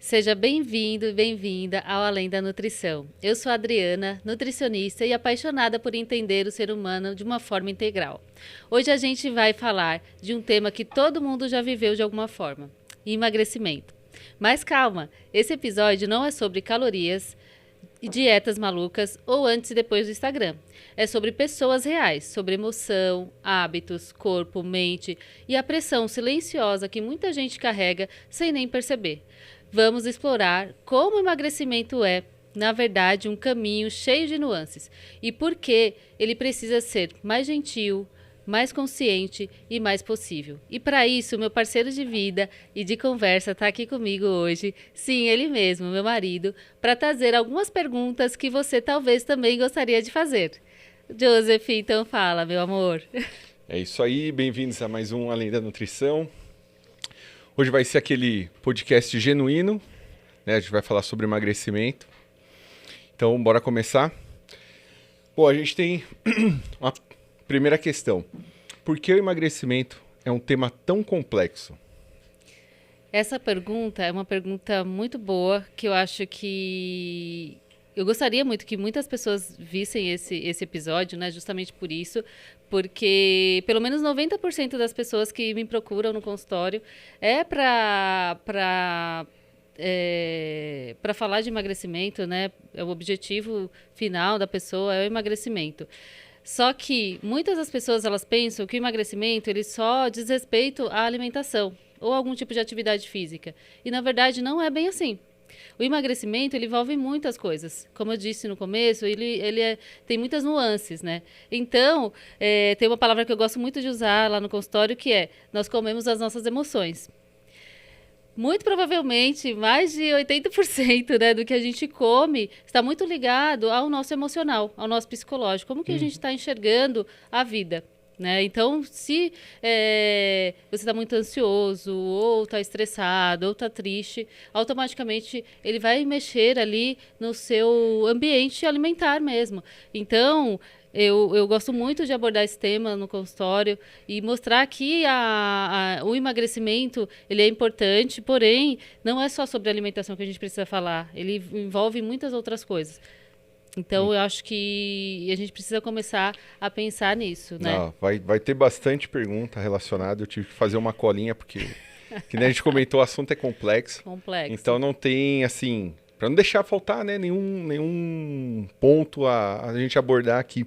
Seja bem-vindo e bem-vinda ao Além da Nutrição. Eu sou a Adriana, nutricionista e apaixonada por entender o ser humano de uma forma integral. Hoje a gente vai falar de um tema que todo mundo já viveu de alguma forma: emagrecimento. Mas calma, esse episódio não é sobre calorias, dietas malucas ou antes e depois do Instagram. É sobre pessoas reais, sobre emoção, hábitos, corpo, mente e a pressão silenciosa que muita gente carrega sem nem perceber. Vamos explorar como o emagrecimento é, na verdade, um caminho cheio de nuances e por que ele precisa ser mais gentil, mais consciente e mais possível. E para isso, meu parceiro de vida e de conversa está aqui comigo hoje, sim, ele mesmo, meu marido, para trazer algumas perguntas que você talvez também gostaria de fazer. Joseph, então fala, meu amor. É isso aí, bem-vindos a mais um Além da Nutrição. Hoje vai ser aquele podcast genuíno, né? A gente vai falar sobre emagrecimento. Então, bora começar? Bom, a gente tem uma primeira questão. Por que o emagrecimento é um tema tão complexo? Essa pergunta é uma pergunta muito boa, que eu acho que eu gostaria muito que muitas pessoas vissem esse episódio, né? Justamente por isso, porque pelo menos 90% das pessoas que me procuram no consultório é para falar de emagrecimento, né? O objetivo final da pessoa é o emagrecimento. Só que muitas das pessoas elas pensam que o emagrecimento ele só diz respeito à alimentação ou algum tipo de atividade física. E na verdade não é bem assim. O emagrecimento ele envolve muitas coisas. Como eu disse no começo, tem muitas nuances, né? Então, tem uma palavra que eu gosto muito de usar lá no consultório que é: nós comemos as nossas emoções. Muito provavelmente, mais de 80%, né, do que a gente come está muito ligado ao nosso emocional, ao nosso psicológico. Como que a gente está enxergando a vida? Né? Então, se você está muito ansioso, ou está estressado, ou está triste, automaticamente ele vai mexer ali no seu ambiente alimentar mesmo. Então, eu gosto muito de abordar esse tema no consultório e mostrar que o emagrecimento ele é importante, porém, não é só sobre alimentação que a gente precisa falar, ele envolve muitas outras coisas. Então, eu acho que a gente precisa começar a pensar nisso, né? Ah, vai ter bastante pergunta relacionada. Eu tive que fazer uma colinha porque, que nem a gente comentou, o assunto é complexo. Complexo. Então não tem, assim, para não deixar faltar, né, nenhum ponto a gente abordar aqui.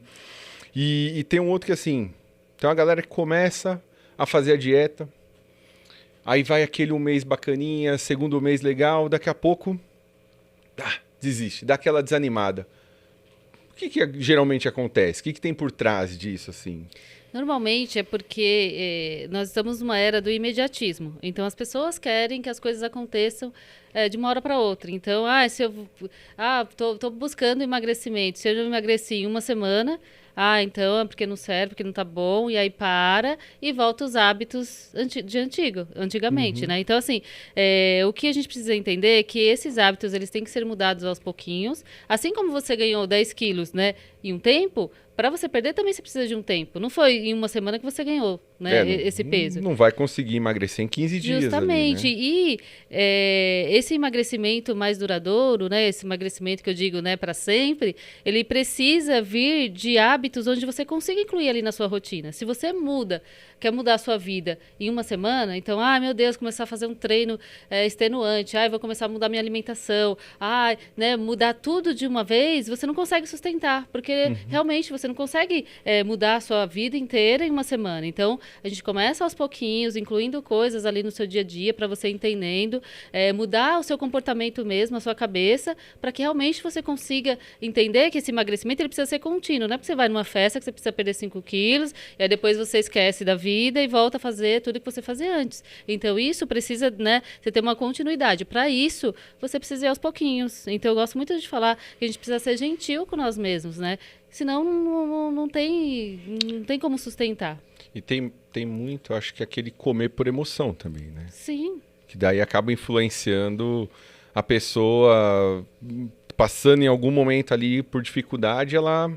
E tem um outro que, assim, tem uma galera que começa a fazer a dieta, aí vai aquele um mês bacaninha, segundo mês legal, daqui a pouco, desiste, dá aquela desanimada. O que geralmente acontece? O que tem por trás disso, assim? Normalmente é porque nós estamos numa era do imediatismo. Então as pessoas querem que as coisas aconteçam de uma hora para outra. Então, se eu tô buscando emagrecimento, se eu não emagreci em uma semana, então é porque não serve, porque não tá bom, e aí para e volta os hábitos antigamente, né? Então, assim, o que a gente precisa entender é que esses hábitos, eles têm que ser mudados aos pouquinhos. Assim como você ganhou 10 quilos, né, em um tempo, para você perder também você precisa de um tempo. Não foi em uma semana que você ganhou, né, esse peso. Não vai conseguir emagrecer em 15 dias. Justamente. Ali, né? E esse emagrecimento mais duradouro, né, esse emagrecimento que eu digo, né, para sempre, ele precisa vir de hábitos onde você consiga incluir ali na sua rotina. Se você quer mudar a sua vida em uma semana, então, meu Deus, começar a fazer um treino extenuante, vou começar a mudar minha alimentação, né, mudar tudo de uma vez, você não consegue sustentar, porque realmente você não consegue mudar a sua vida inteira em uma semana. Então, a gente começa aos pouquinhos, incluindo coisas ali no seu dia a dia, para você entendendo, mudar o seu comportamento mesmo, a sua cabeça, para que realmente você consiga entender que esse emagrecimento ele precisa ser contínuo. Não é porque você vai numa festa que você precisa perder 5 quilos, e aí depois você esquece da vida e volta a fazer tudo que você fazia antes. Então, isso precisa, né, você ter uma continuidade. Para isso, você precisa ir aos pouquinhos. Então, eu gosto muito de falar que a gente precisa ser gentil com nós mesmos, né? Senão não tem como sustentar. E tem muito, acho que aquele comer por emoção também, né? Sim. Que daí acaba influenciando a pessoa, passando em algum momento ali por dificuldade, ela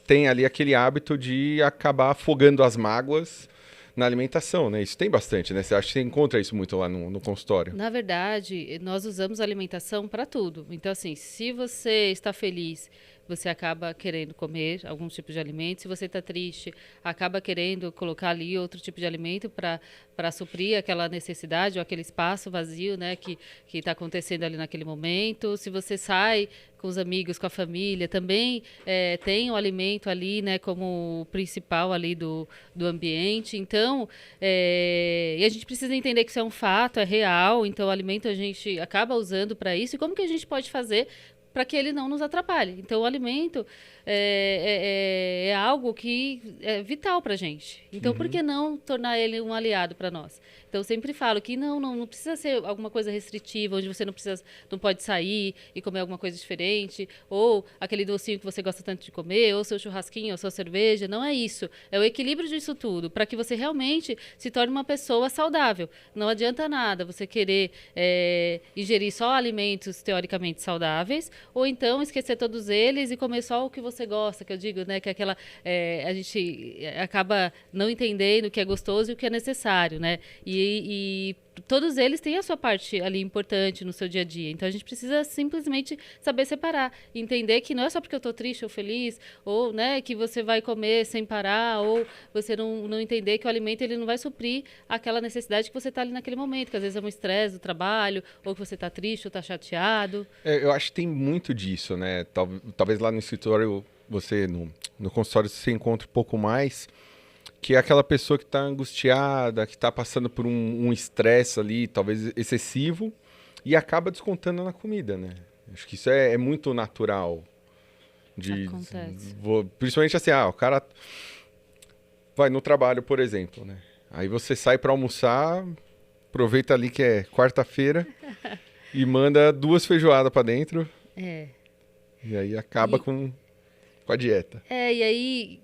tem ali aquele hábito de acabar afogando as mágoas na alimentação, né? Isso tem bastante, né? Você acha que você encontra isso muito lá no consultório? Na verdade, nós usamos alimentação para tudo. Então, assim, se você está feliz, você acaba querendo comer algum tipo de alimento. Se você está triste, acaba querendo colocar ali outro tipo de alimento para suprir aquela necessidade ou aquele espaço vazio, né, que está acontecendo ali naquele momento. Se você sai com os amigos, com a família, também tem o alimento ali, né, como principal ali do ambiente. Então, e a gente precisa entender que isso é um fato, é real. Então, o alimento a gente acaba usando para isso. E como que a gente pode fazer para que ele não nos atrapalhe? Então, o alimento é algo que é vital para a gente. Então, por que não tornar ele um aliado para nós? Então, eu sempre falo que não precisa ser alguma coisa restritiva, onde você não pode sair e comer alguma coisa diferente, ou aquele docinho que você gosta tanto de comer, ou seu churrasquinho, ou sua cerveja. Não é isso. É o equilíbrio disso tudo, para que você realmente se torne uma pessoa saudável. Não adianta nada você querer ingerir só alimentos teoricamente saudáveis, ou então esquecer todos eles e comer só o que você gosta, que eu digo, né, que é aquela a gente acaba não entendendo o que é gostoso e o que é necessário, né? E todos eles têm a sua parte ali importante no seu dia a dia. Então a gente precisa simplesmente saber separar, entender que não é só porque eu estou triste ou feliz, ou, né, que você vai comer sem parar, ou você não entender que o alimento ele não vai suprir aquela necessidade que você está ali naquele momento, que às vezes é um estresse do trabalho, ou que você está triste ou está chateado. Eu acho que tem muito disso, né? Talvez lá no escritório, no consultório você encontre um pouco mais, que é aquela pessoa que está angustiada, que está passando por um estresse ali, talvez excessivo, e acaba descontando na comida, né? Acho que isso é muito natural. Acontece. Principalmente assim, o cara vai no trabalho, por exemplo, né? Aí você sai para almoçar, aproveita ali que é quarta-feira e manda 2 feijoadas para dentro. E aí acaba com a dieta. E aí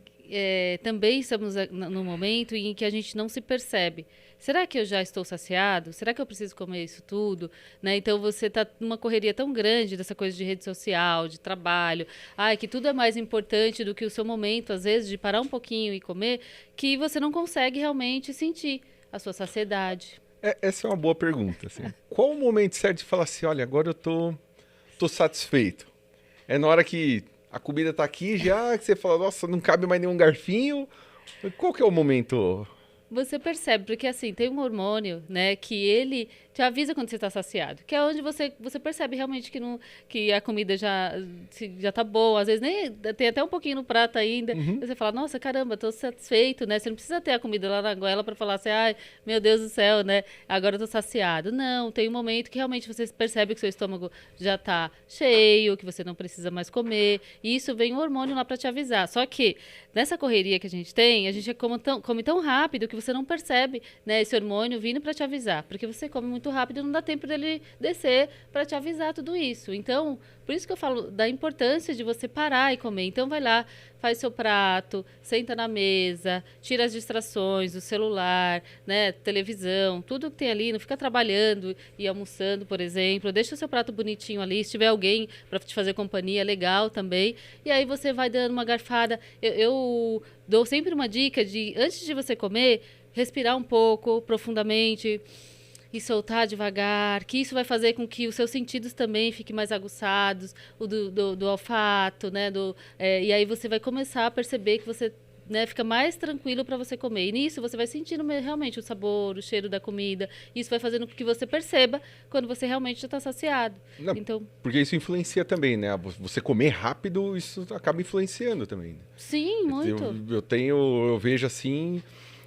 também estamos no momento em que a gente não se percebe. Será que eu já estou saciado? Será que eu preciso comer isso tudo? Né? Então você está numa correria tão grande dessa coisa de rede social, de trabalho, que tudo é mais importante do que o seu momento, às vezes, de parar um pouquinho e comer, que você não consegue realmente sentir a sua saciedade. Essa é uma boa pergunta. Assim. Qual o momento certo de falar assim, olha, agora eu tô satisfeito? É na hora que a comida tá aqui já, que você fala, nossa, não cabe mais nenhum garfinho. Qual que é o momento? Você percebe, porque assim, tem um hormônio, né, que ele te avisa quando você está saciado, que é onde você percebe realmente que a comida já tá boa, às vezes nem tem até um pouquinho no prato ainda, e você fala, nossa, caramba, tô satisfeito, né, você não precisa ter a comida lá na goela para falar assim, ai, meu Deus do céu, né, agora eu tô saciado. Não, tem um momento que realmente você percebe que seu estômago já tá cheio, que você não precisa mais comer, e isso vem um hormônio lá para te avisar. Só que nessa correria que a gente come tão rápido que você não percebe, né, esse hormônio vindo para te avisar, porque você come muito rápido e não dá tempo dele descer para te avisar tudo isso. Então, por isso que eu falo da importância de você parar e comer. Então, vai lá, faz seu prato, senta na mesa, tira as distrações, o celular, né, televisão, tudo que tem ali, não fica trabalhando e almoçando, por exemplo. Deixa o seu prato bonitinho ali, se tiver alguém para te fazer companhia, legal também. E aí você vai dando uma garfada. Eu dou sempre uma dica de, antes de você comer, respirar um pouco profundamente e soltar devagar, que isso vai fazer com que os seus sentidos também fiquem mais aguçados, o do olfato, né? E aí você vai começar a perceber que você, né, fica mais tranquilo para você comer. E nisso você vai sentindo realmente o sabor, o cheiro da comida. Isso vai fazendo com que você perceba quando você realmente já está saciado. Não, então, porque isso influencia também, né? Você comer rápido, isso acaba influenciando também. Né? Sim, muito. Eu vejo assim,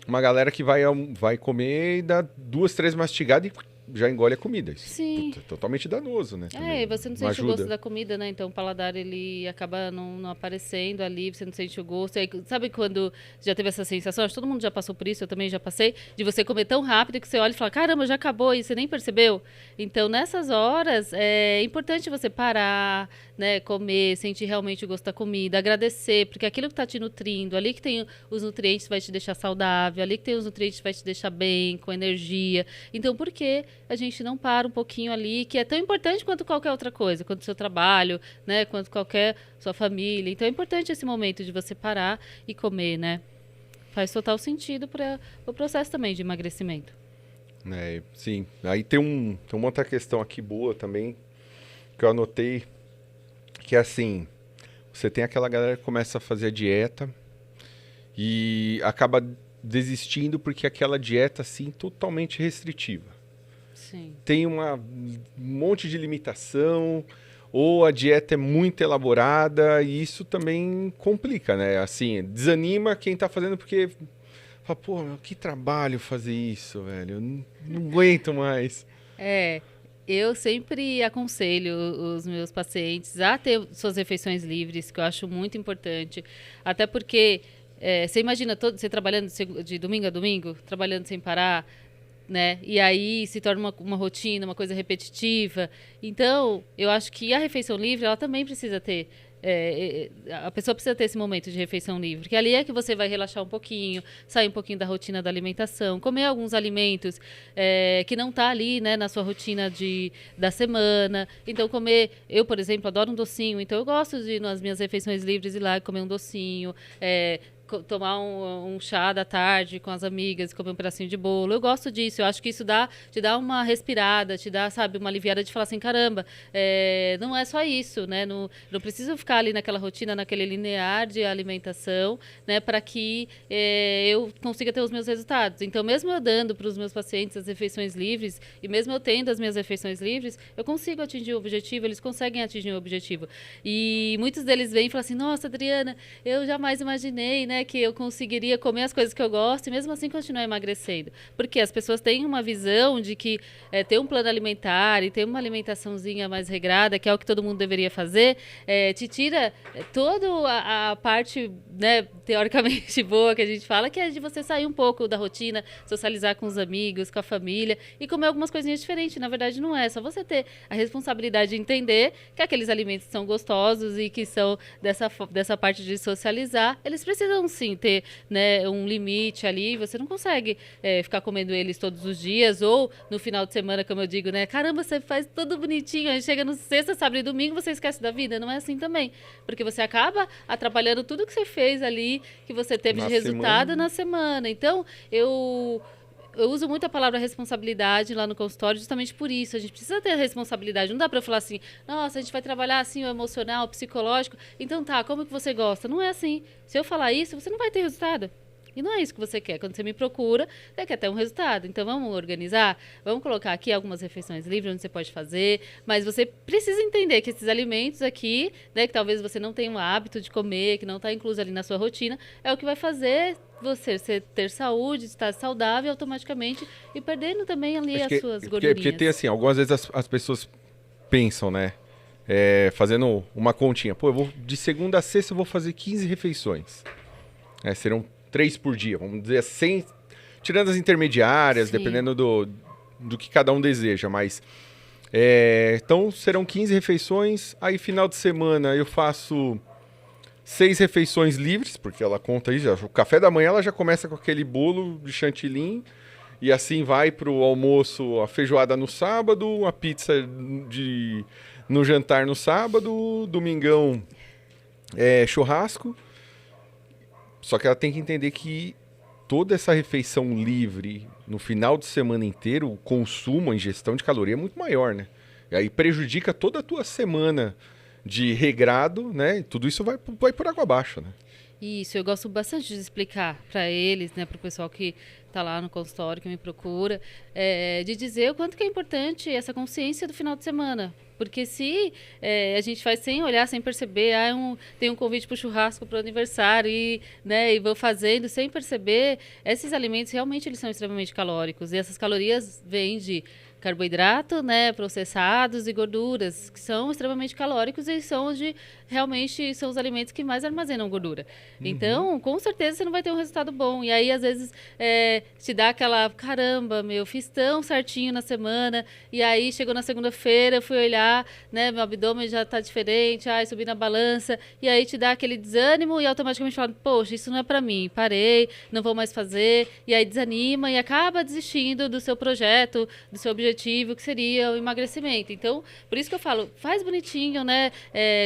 uma galera que vai comer e dá 2, 3 mastigadas e já engole a comida. Isso Sim. é totalmente danoso, né? E você não sente o gosto da comida, né? Então o paladar ele acaba não aparecendo ali, você não sente o gosto. Aí, sabe quando já teve essa sensação? Acho que todo mundo já passou por isso, eu também já passei, de você comer tão rápido que você olha e fala, caramba, já acabou e você nem percebeu. Então nessas horas é importante você parar, né? Comer, sentir realmente o gosto da comida, agradecer, porque aquilo que está te nutrindo, ali que tem os nutrientes vai te deixar saudável, ali que tem os nutrientes vai te deixar bem, com energia. Então por que a gente não para um pouquinho ali, que é tão importante quanto qualquer outra coisa, quanto o seu trabalho, né, quanto qualquer sua família. Então é importante esse momento de você parar e comer, né? faz total sentido para o processo também de emagrecimento. Sim. Aí tem uma outra questão aqui boa também, que eu anotei, que é assim, você tem aquela galera que começa a fazer a dieta e acaba desistindo porque aquela dieta, assim, totalmente restritiva. Sim. Tem um monte de limitação, ou a dieta é muito elaborada, e isso também complica, né? Assim, desanima quem tá fazendo porque fala, pô, meu, que trabalho fazer isso, velho, eu não aguento mais. Eu sempre aconselho os meus pacientes a ter suas refeições livres, que eu acho muito importante, até porque você imagina você trabalhando de domingo a domingo, trabalhando sem parar, né? E aí se torna uma rotina, uma coisa repetitiva. Então, eu acho que a refeição livre, ela também precisa ter. A pessoa precisa ter esse momento de refeição livre, que ali é que você vai relaxar um pouquinho, sair um pouquinho da rotina da alimentação, comer alguns alimentos que não tá ali, né, na sua rotina da semana. Então, eu, por exemplo, adoro um docinho, então eu gosto de, nas minhas refeições livres, ir lá e comer um docinho, tomar um chá da tarde com as amigas, comer um pedacinho de bolo. Eu gosto disso. Eu acho que isso te dá uma respirada, te dá, sabe, uma aliviada de falar assim, caramba, não é só isso, né? Não preciso ficar ali naquela rotina, naquele linear de alimentação, né? Para que eu consiga ter os meus resultados. Então, mesmo eu dando para os meus pacientes as refeições livres, e mesmo eu tendo as minhas refeições livres, eu consigo atingir o objetivo, eles conseguem atingir o objetivo. E muitos deles vêm e falam assim, nossa, Adriana, eu jamais imaginei, né, que eu conseguiria comer as coisas que eu gosto e mesmo assim continuar emagrecendo. Porque as pessoas têm uma visão de que ter um plano alimentar e ter uma alimentaçãozinha mais regrada, que é o que todo mundo deveria fazer, te tira toda a parte, né, teoricamente boa que a gente fala, que é de você sair um pouco da rotina, socializar com os amigos, com a família e comer algumas coisinhas diferentes. Na verdade, não é só você ter a responsabilidade de entender que aqueles alimentos são gostosos e que são dessa parte de socializar, eles precisam sim ter, né, um limite ali. Você não consegue ficar comendo eles todos os dias ou no final de semana, como eu digo, né? Caramba, você faz tudo bonitinho, aí chega no sexta, sábado e domingo, você esquece da vida. Não é assim também. Porque você acaba atrapalhando tudo que você fez ali, que você teve de resultado na semana. Então, eu uso muito a palavra responsabilidade lá no consultório justamente por isso. A gente precisa ter responsabilidade. Não dá pra falar assim, nossa, a gente vai trabalhar assim o emocional, o psicológico. Então tá, como que você gosta? Não é assim. Se eu falar isso, você não vai ter resultado. E não é isso que você quer. Quando você me procura, você quer ter um resultado. Então vamos organizar, vamos colocar aqui algumas refeições livres onde você pode fazer, mas você precisa entender que esses alimentos aqui, né, que talvez você não tenha o hábito de comer, que não está incluso ali na sua rotina, é o que vai fazer você ter saúde, estar saudável automaticamente e perdendo também ali as suas gordurinhas. Porque tem assim, algumas vezes as pessoas pensam, né? Fazendo uma continha. Pô, de segunda a sexta eu vou fazer 15 refeições. Serão 3 por dia, vamos dizer assim, tirando as intermediárias, sim, dependendo do que cada um deseja, mas então serão 15 refeições, aí final de semana eu faço 6 refeições livres, porque ela conta aí, o café da manhã ela já começa com aquele bolo de chantilly, e assim vai pro almoço a feijoada no sábado, a pizza no jantar no sábado, domingão churrasco. Só que ela tem que entender que toda essa refeição livre, no final de semana inteiro, o consumo, a ingestão de caloria é muito maior, né? E aí prejudica toda a tua semana de regrado, né? E tudo isso vai por água abaixo, né? Isso, eu gosto bastante de explicar para eles, né, para o pessoal que está lá no consultório, que me procura, de dizer o quanto que é importante essa consciência do final de semana. Porque se a gente faz sem olhar, sem perceber, tem um convite para o churrasco, para o aniversário, e vou fazendo sem perceber, esses alimentos realmente eles são extremamente calóricos. E essas calorias vêm de carboidrato, né, processados e gorduras, que são extremamente calóricos e realmente são os alimentos que mais armazenam gordura. Uhum. Então, com certeza você não vai ter um resultado bom. E aí, às vezes, te dá aquela, caramba, fiz tão certinho na semana, e aí chegou na segunda-feira, eu fui olhar, né, meu abdômen já tá diferente, subi na balança, e aí te dá aquele desânimo e automaticamente fala, poxa, isso não é pra mim, parei, não vou mais fazer, e aí desanima e acaba desistindo do seu projeto, do seu objetivo, objetivo que seria o emagrecimento. Então, por isso que eu falo, faz bonitinho, né?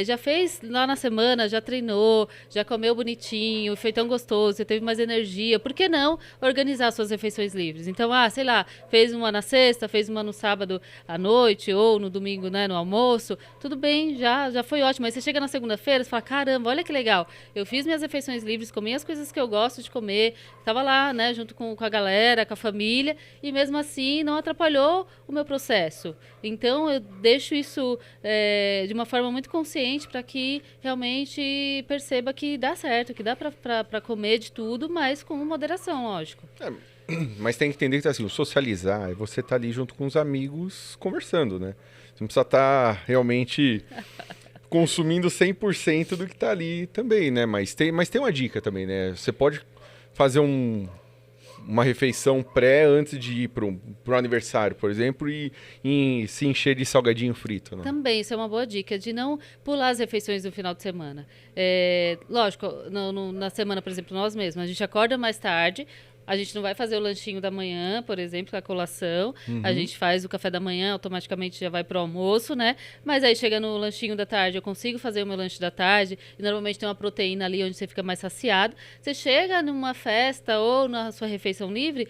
Já fez lá na semana, já treinou, já comeu bonitinho, foi tão gostoso, você teve mais energia. Por que não organizar suas refeições livres? Então, sei lá, fez uma na sexta, fez uma no sábado à noite ou no domingo, né, no almoço, tudo bem, já foi ótimo. Aí você chega na segunda-feira e fala, caramba, olha que legal, eu fiz minhas refeições livres, comi as coisas que eu gosto de comer, estava lá, né, junto com a galera, com a família, e mesmo assim não atrapalhou o meu processo. Então eu deixo isso de uma forma muito consciente para que realmente perceba que dá certo, que dá para comer de tudo, mas com moderação, lógico. Mas tem que entender que assim, o socializar é você estar ali junto com os amigos conversando, né? Você não precisa estar realmente consumindo 100% do que está ali também, né? Mas tem uma dica também, né? Você pode fazer uma refeição pré antes de ir para o aniversário, por exemplo, e se encher de salgadinho frito, né? Também, isso é uma boa dica, de não pular as refeições no final de semana. Lógico, na semana, por exemplo, nós mesmos, a gente acorda mais tarde, a gente não vai fazer o lanchinho da manhã, por exemplo, a colação. A gente faz o café da manhã, automaticamente já vai pro almoço, né? Mas aí chega no lanchinho da tarde, eu consigo fazer o meu lanche da tarde. E normalmente tem uma proteína ali onde você fica mais saciado. Você chega numa festa ou na sua refeição livre,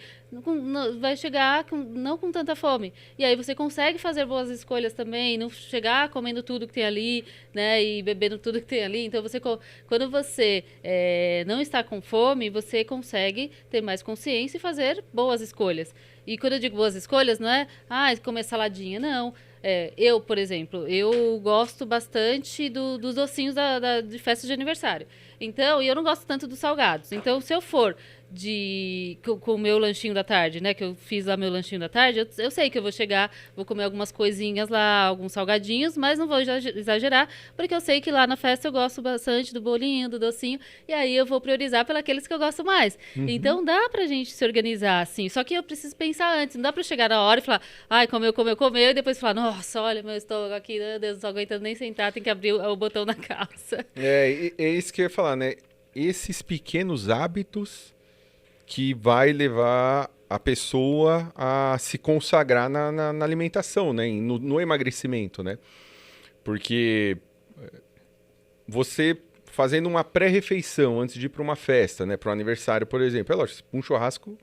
vai chegar não com tanta fome. E aí você consegue fazer boas escolhas também, não chegar comendo tudo que tem ali, né? E bebendo tudo que tem ali. Então, quando você não está com fome, você consegue ter mais consciência e fazer boas escolhas. E quando eu digo boas escolhas, não é comer saladinha, não. Eu, por exemplo, eu gosto bastante dos docinhos de festa de aniversário. Então, e eu não gosto tanto dos salgados. Então, se eu for com o meu lanchinho da tarde, né? Que eu fiz lá meu lanchinho da tarde, eu sei que eu vou chegar, vou comer algumas coisinhas lá, alguns salgadinhos, mas não vou exagerar, porque eu sei que lá na festa eu gosto bastante do bolinho, do docinho, e aí eu vou priorizar pelos que eu gosto mais. Então dá pra gente se organizar assim, só que eu preciso pensar antes, não dá pra chegar na hora e falar, comeu, e depois falar, nossa, olha meu estômago aqui, meu Deus, não tô aguentando nem sentar, tem que abrir o botão da calça. É isso que eu ia falar, né? Esses pequenos hábitos que vai levar a pessoa a se consagrar na alimentação, né? No emagrecimento, né? Porque você fazendo uma pré-refeição antes de ir para uma festa, né? Para um aniversário, por exemplo. É lógico, um churrasco,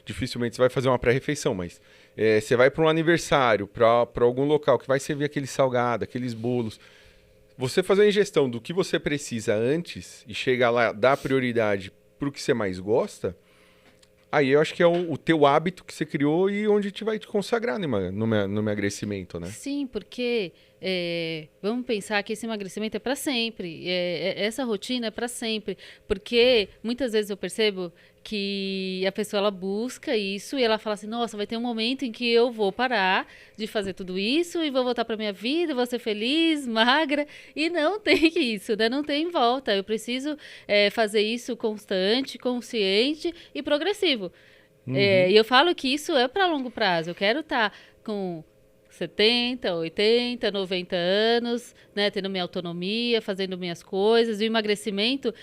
dificilmente você vai fazer uma pré-refeição, mas você vai para um aniversário, para algum local que vai servir aquele salgado, aqueles bolos. Você fazer a ingestão do que você precisa antes e chegar lá, dar prioridade para o que você mais gosta, aí eu acho que é o teu hábito que você criou e onde te vai te consagrar no emagrecimento, né? Sim, porque vamos pensar que esse emagrecimento é para sempre. Essa rotina é para sempre. Porque muitas vezes eu percebo que a pessoa ela busca isso e ela fala assim, nossa, vai ter um momento em que eu vou parar de fazer tudo isso e vou voltar para minha vida, vou ser feliz, magra. E não tem isso, né? Não tem volta. Eu preciso fazer isso constante, consciente e progressivo. E eu falo que isso é para longo prazo. Eu quero estar com 70, 80, 90 anos, né, tendo minha autonomia, fazendo minhas coisas. E o emagrecimento,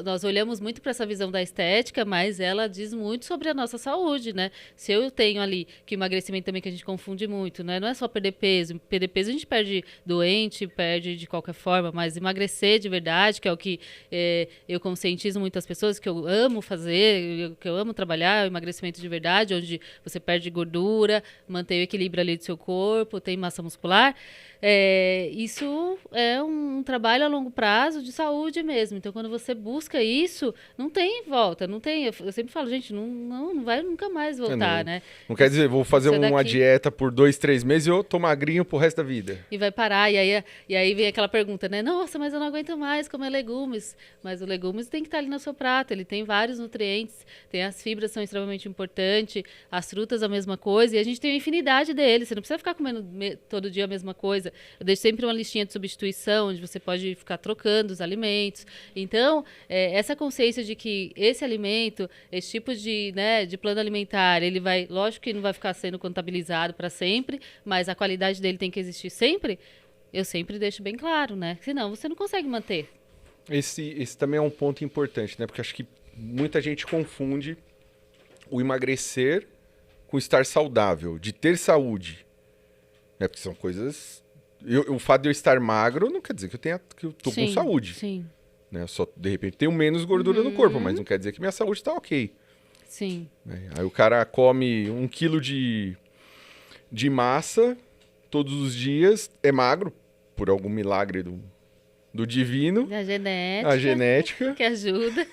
nós olhamos muito para essa visão da estética, mas ela diz muito sobre a nossa saúde, né? Se eu tenho ali, que o emagrecimento também que a gente confunde muito, né? Não é só perder peso. Perder peso a gente perde doente, perde de qualquer forma, mas emagrecer de verdade, que é o que eu conscientizo muitas pessoas, que eu amo fazer, que eu amo trabalhar, o emagrecimento de verdade, onde você perde gordura, mantém o equilíbrio ali do seu corpo, tem massa muscular. Isso é um trabalho a longo prazo de saúde mesmo. Então, quando você busca isso, não tem volta, não tem. Eu sempre falo, gente, não vai nunca mais voltar, né? Não quer dizer, vou fazer uma dieta por 2, 3 meses e eu tô magrinho pro resto da vida. E vai parar, e aí vem aquela pergunta, né? Nossa, mas eu não aguento mais comer legumes. Mas o legumes tem que estar ali no seu prato, ele tem vários nutrientes, tem as fibras são extremamente importantes, as frutas a mesma coisa, e a gente tem uma infinidade deles. Você não precisa ficar comendo todo dia a mesma coisa. Eu deixo sempre uma listinha de substituição, onde você pode ficar trocando os alimentos. Então, essa consciência de que esse alimento, esse tipo de plano alimentar, ele vai, lógico que não vai ficar sendo contabilizado para sempre, mas a qualidade dele tem que existir sempre, eu sempre deixo bem claro, né? Senão você não consegue manter. Esse também é um ponto importante, né? Porque acho que muita gente confunde o emagrecer com estar saudável, de ter saúde, né? Porque são coisas... o fato de eu estar magro não quer dizer que eu tô com saúde. Sim. Né? Só, de repente, tenho menos gordura no corpo, mas não quer dizer que minha saúde tá ok. Sim. Né? Aí o cara come 1 quilo de massa todos os dias, é magro, por algum milagre do divino. A genética. Que ajuda.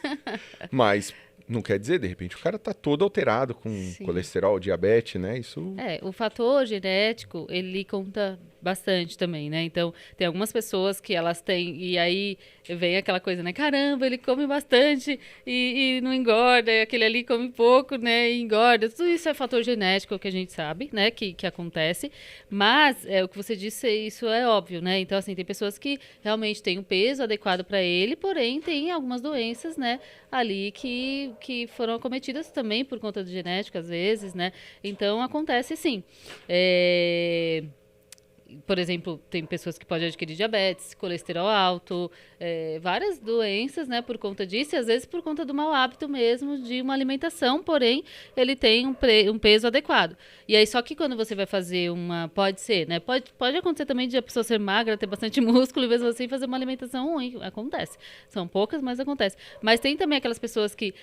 Mas não quer dizer, de repente, o cara tá todo alterado com colesterol, diabetes, né? Isso... O fator genético, ele conta bastante também, né? Então, tem algumas pessoas que elas têm, e aí vem aquela coisa, né? Caramba, ele come bastante e não engorda, e aquele ali come pouco, né? E engorda. Tudo isso é fator genético que a gente sabe, né? Que acontece. Mas, o que você disse, isso é óbvio, né? Então, assim, tem pessoas que realmente têm um peso adequado para ele, porém, tem algumas doenças, né? Ali que foram acometidas também por conta de genética, às vezes, né? Então, acontece sim. Por exemplo, tem pessoas que podem adquirir diabetes, colesterol alto, várias doenças, né, por conta disso, e às vezes por conta do mau hábito mesmo de uma alimentação, porém, ele tem um peso adequado. E aí, só que quando você vai fazer pode ser, né, pode acontecer também de a pessoa ser magra, ter bastante músculo, e mesmo assim fazer uma alimentação ruim, acontece. São poucas, mas acontece. Mas tem também aquelas pessoas que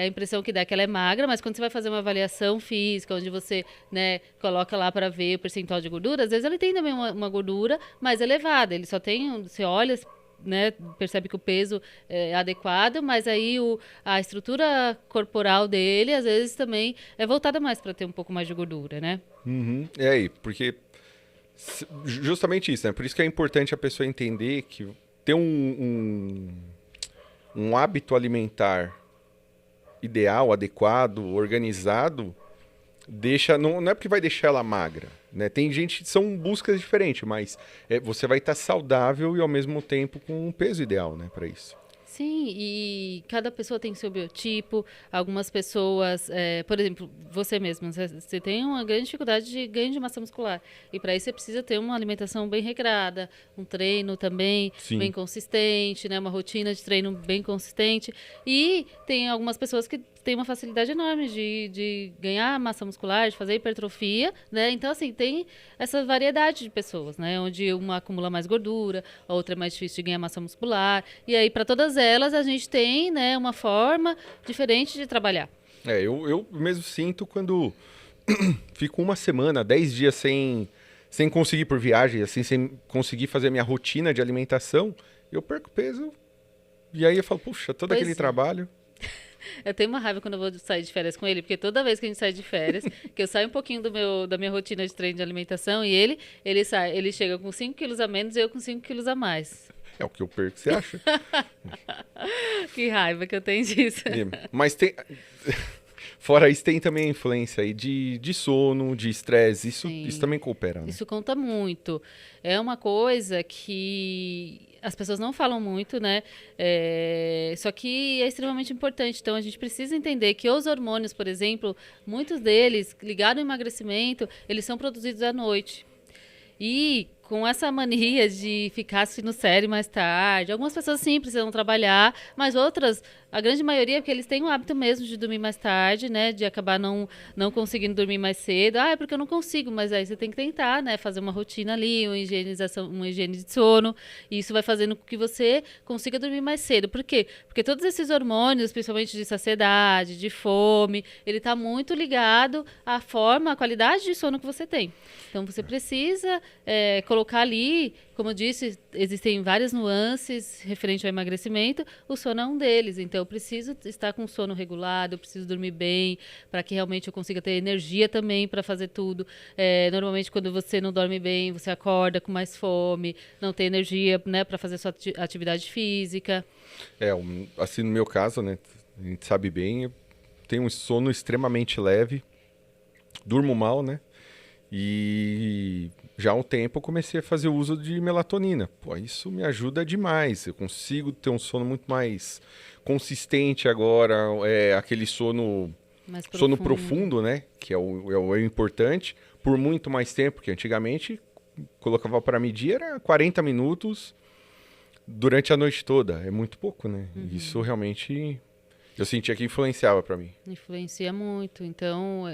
a impressão que dá é que ela é magra, mas quando você vai fazer uma avaliação física, onde você, né, coloca lá para ver o percentual de gordura, às vezes ele tem também uma gordura mais elevada, ele só tem, você olha, né, percebe que o peso é adequado, mas aí a estrutura corporal dele, às vezes, também é voltada mais para ter um pouco mais de gordura, né? Uhum. É aí, porque justamente isso, né? Por isso que é importante a pessoa entender que ter um hábito alimentar ideal, adequado, organizado, não é porque vai deixar ela magra, né? Tem gente que são buscas diferentes, mas você vai estar saudável e ao mesmo tempo com um peso ideal, né, para isso. Sim, e cada pessoa tem seu biotipo. Algumas pessoas, por exemplo, você mesmo, você tem uma grande dificuldade de ganho de massa muscular. E para isso você precisa ter uma alimentação bem regrada, um treino também bem consistente, né? Uma rotina de treino bem consistente. E tem algumas pessoas que têm uma facilidade enorme de ganhar massa muscular, de fazer hipertrofia, né? Então, assim, tem essa variedade de pessoas, né? Onde uma acumula mais gordura, a outra é mais difícil de ganhar massa muscular. E aí, para todas elas, a gente tem, né, uma forma diferente de trabalhar. Eu mesmo sinto quando fico 1 semana, 10 dias sem conseguir por viagem, assim, sem conseguir fazer a minha rotina de alimentação, eu perco peso. E aí eu falo, puxa, todo aquele trabalho... Eu tenho uma raiva quando eu vou sair de férias com ele, porque toda vez que a gente sai de férias, que eu saio um pouquinho da minha rotina de treino de alimentação, e ele chega com 5 quilos a menos e eu com 5 quilos a mais. É o que eu perco, você acha? Que raiva que eu tenho disso. Mas tem... Fora isso, tem também a influência aí de sono, de estresse. Isso também coopera, né? Isso conta muito. É uma coisa que as pessoas não falam muito, né? Só que é extremamente importante. Então, a gente precisa entender que os hormônios, por exemplo, muitos deles, ligados ao emagrecimento, eles são produzidos à noite. E com essa mania de ficar assistindo série mais tarde, algumas pessoas sim precisam trabalhar, mas outras, a grande maioria, porque eles têm o hábito mesmo de dormir mais tarde, né? De acabar não conseguindo dormir mais cedo. É porque eu não consigo, mas aí você tem que tentar, né? Fazer uma rotina ali, uma higiene de sono. E isso vai fazendo com que você consiga dormir mais cedo. Por quê? Porque todos esses hormônios, principalmente de saciedade, de fome, ele está muito ligado à qualidade de sono que você tem. Então, você precisa colocar ali, como eu disse, existem várias nuances referente ao emagrecimento, o sono é um deles. Então, eu preciso estar com sono regulado, eu preciso dormir bem, para que realmente eu consiga ter energia também para fazer tudo. Normalmente, quando você não dorme bem, você acorda com mais fome, não tem energia, né, para fazer sua atividade física. Assim, no meu caso, né, a gente sabe bem, eu tenho um sono extremamente leve, durmo mal, né? E já há um tempo eu comecei a fazer uso de melatonina. Pô, isso me ajuda demais. Eu consigo ter um sono muito mais consistente agora. Aquele sono profundo, né? Que é o importante. Por muito mais tempo, porque antigamente colocava para medir, era 40 minutos durante a noite toda. É muito pouco, né? Isso realmente Eu sentia que influenciava pra mim. Influencia muito. Então,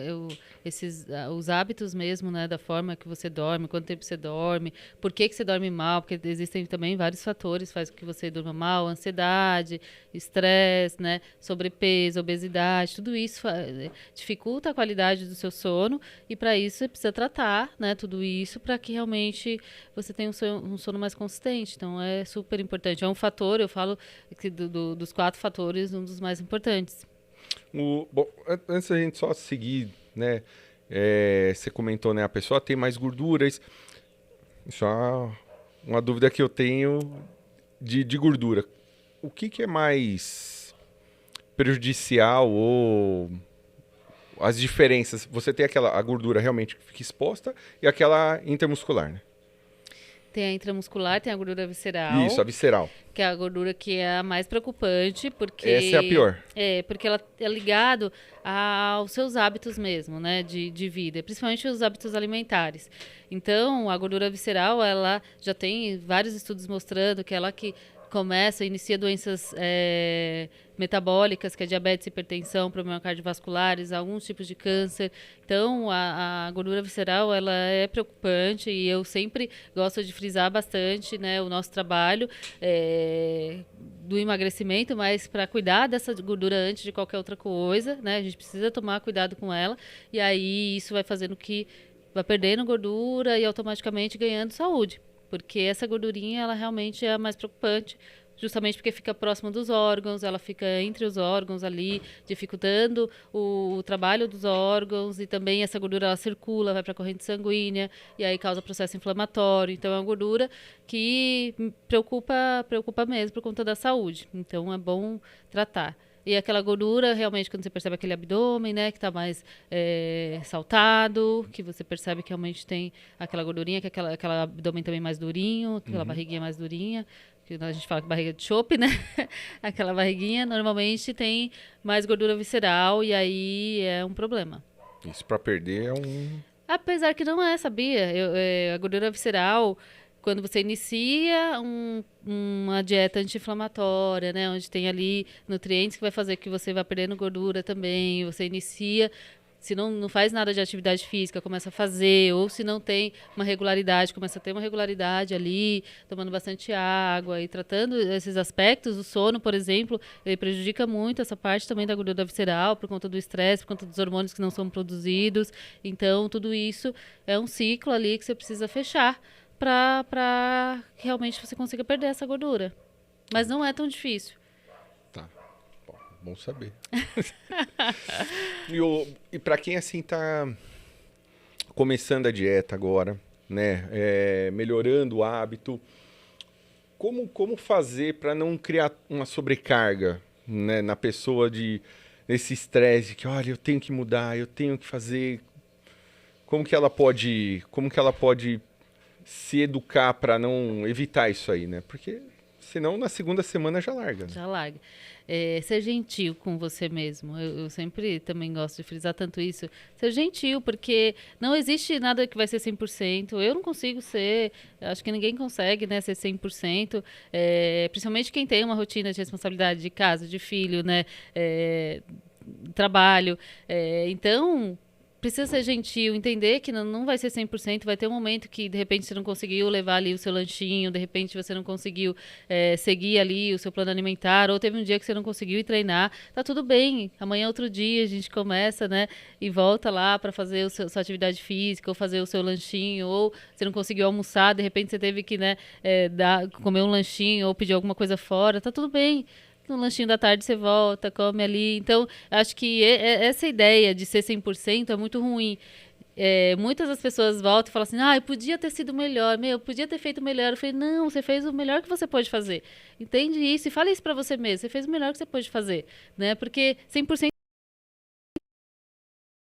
os hábitos mesmo, né, da forma que você dorme, quanto tempo você dorme, por que que você dorme mal, porque existem também vários fatores que fazem com que você durma mal, ansiedade, estresse, né, sobrepeso, obesidade, tudo isso dificulta a qualidade do seu sono e para isso você precisa tratar, né, tudo isso para que realmente você tenha um sono mais consistente. Então, é super importante. É um fator, eu falo que dos 4 fatores, um dos mais importantes. Bom, antes da gente só seguir, né? Você comentou, né? A pessoa tem mais gorduras. Isso é uma dúvida que eu tenho de gordura. O que é mais prejudicial ou as diferenças? Você tem a gordura realmente que fica exposta e aquela intermuscular, né? Tem a intramuscular, tem a gordura visceral. Isso, a visceral. Que é a gordura que é a mais preocupante, porque... Essa é a pior. Porque ela é ligado aos seus hábitos mesmo, né, de vida, principalmente os hábitos alimentares. Então, a gordura visceral, ela já tem vários estudos mostrando que ela que inicia doenças metabólicas, que é diabetes, hipertensão, problemas cardiovasculares, alguns tipos de câncer. Então, a gordura visceral, ela é preocupante e eu sempre gosto de frisar bastante, né, o nosso trabalho do emagrecimento, mas para cuidar dessa gordura antes de qualquer outra coisa, né, a gente precisa tomar cuidado com ela e aí isso vai fazendo que vai perdendo gordura e automaticamente ganhando saúde. Porque essa gordurinha, ela realmente é a mais preocupante, justamente porque fica próximo dos órgãos, ela fica entre os órgãos ali, dificultando o trabalho dos órgãos, e também essa gordura, ela circula, vai para a corrente sanguínea, e aí causa processo inflamatório. Então, é uma gordura que preocupa mesmo por conta da saúde. Então, é bom tratar. E aquela gordura, realmente, quando você percebe aquele abdômen, né, que está mais saltado, que você percebe que realmente tem aquela gordurinha, que aquela abdômen também mais durinho, aquela barriguinha mais durinha, que a gente fala que barriga de chope, né? Aquela barriguinha, normalmente tem mais gordura visceral e aí é um problema. Isso para perder é um... Apesar que não é, sabia? A gordura visceral... Quando você inicia uma dieta anti-inflamatória, né, onde tem ali nutrientes que vai fazer que você vá perdendo gordura também, você inicia, se não faz nada de atividade física, começa a fazer, ou se não tem uma regularidade, começa a ter uma regularidade ali, tomando bastante água e tratando esses aspectos. O sono, por exemplo, ele prejudica muito essa parte também da gordura visceral, por conta do estresse, por conta dos hormônios que não são produzidos. Então, tudo isso é um ciclo ali que você precisa fechar, para que realmente você consiga perder essa gordura. Mas não é tão difícil. Tá. Bom saber. E para quem assim tá começando a dieta agora, né, melhorando o hábito, como fazer para não criar uma sobrecarga, né, na pessoa desse estresse que, olha, eu tenho que mudar, eu tenho que fazer. Como que ela pode se educar para não evitar isso aí, né? Porque senão na segunda semana já larga. Né? Já larga. Ser gentil com você mesmo. Eu sempre também gosto de frisar tanto isso. Ser gentil, porque não existe nada que vai ser 100%. Eu não consigo ser, acho que ninguém consegue, né, ser 100%. Principalmente quem tem uma rotina de responsabilidade de casa, de filho, né, trabalho. Então... Precisa ser gentil, entender que não vai ser 100%, vai ter um momento que, de repente, você não conseguiu levar ali o seu lanchinho, de repente você não conseguiu seguir ali o seu plano alimentar, ou teve um dia que você não conseguiu ir treinar, tá tudo bem, amanhã é outro dia, a gente começa, né, e volta lá para fazer sua atividade física, ou fazer o seu lanchinho, ou você não conseguiu almoçar, de repente você teve que, né, comer um lanchinho, ou pedir alguma coisa fora, tá tudo bem. No lanchinho da tarde você volta, come ali. Então, acho que essa ideia de ser 100% é muito ruim. Muitas das pessoas voltam e falam assim, eu podia ter sido melhor, eu podia ter feito melhor. Eu falei, não, você fez o melhor que você pode fazer. Entende isso e fala isso pra você mesmo. Você fez o melhor que você pode fazer, né? Porque 100%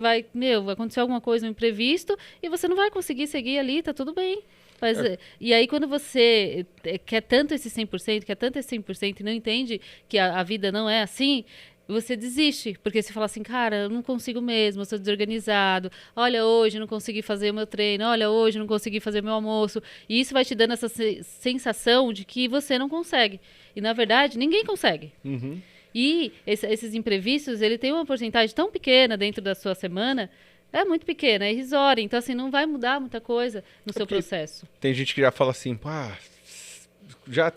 vai acontecer alguma coisa, um imprevisto, e você não vai conseguir seguir ali, tá tudo bem. Mas, e aí, quando você quer tanto esse 100%, quer tanto esse 100% e não entende que a vida não é assim, você desiste. Porque você fala assim, cara, eu não consigo mesmo, eu sou desorganizado. Olha, hoje eu não consegui fazer o meu treino. Olha, hoje eu não consegui fazer o meu almoço. E isso vai te dando essa sensação de que você não consegue. E, na verdade, ninguém consegue. Uhum. E esses imprevistos, ele tem uma porcentagem tão pequena dentro da sua semana, é muito pequena, é irrisória. Então, assim, não vai mudar muita coisa no seu processo. Tem gente que já fala assim, pá, já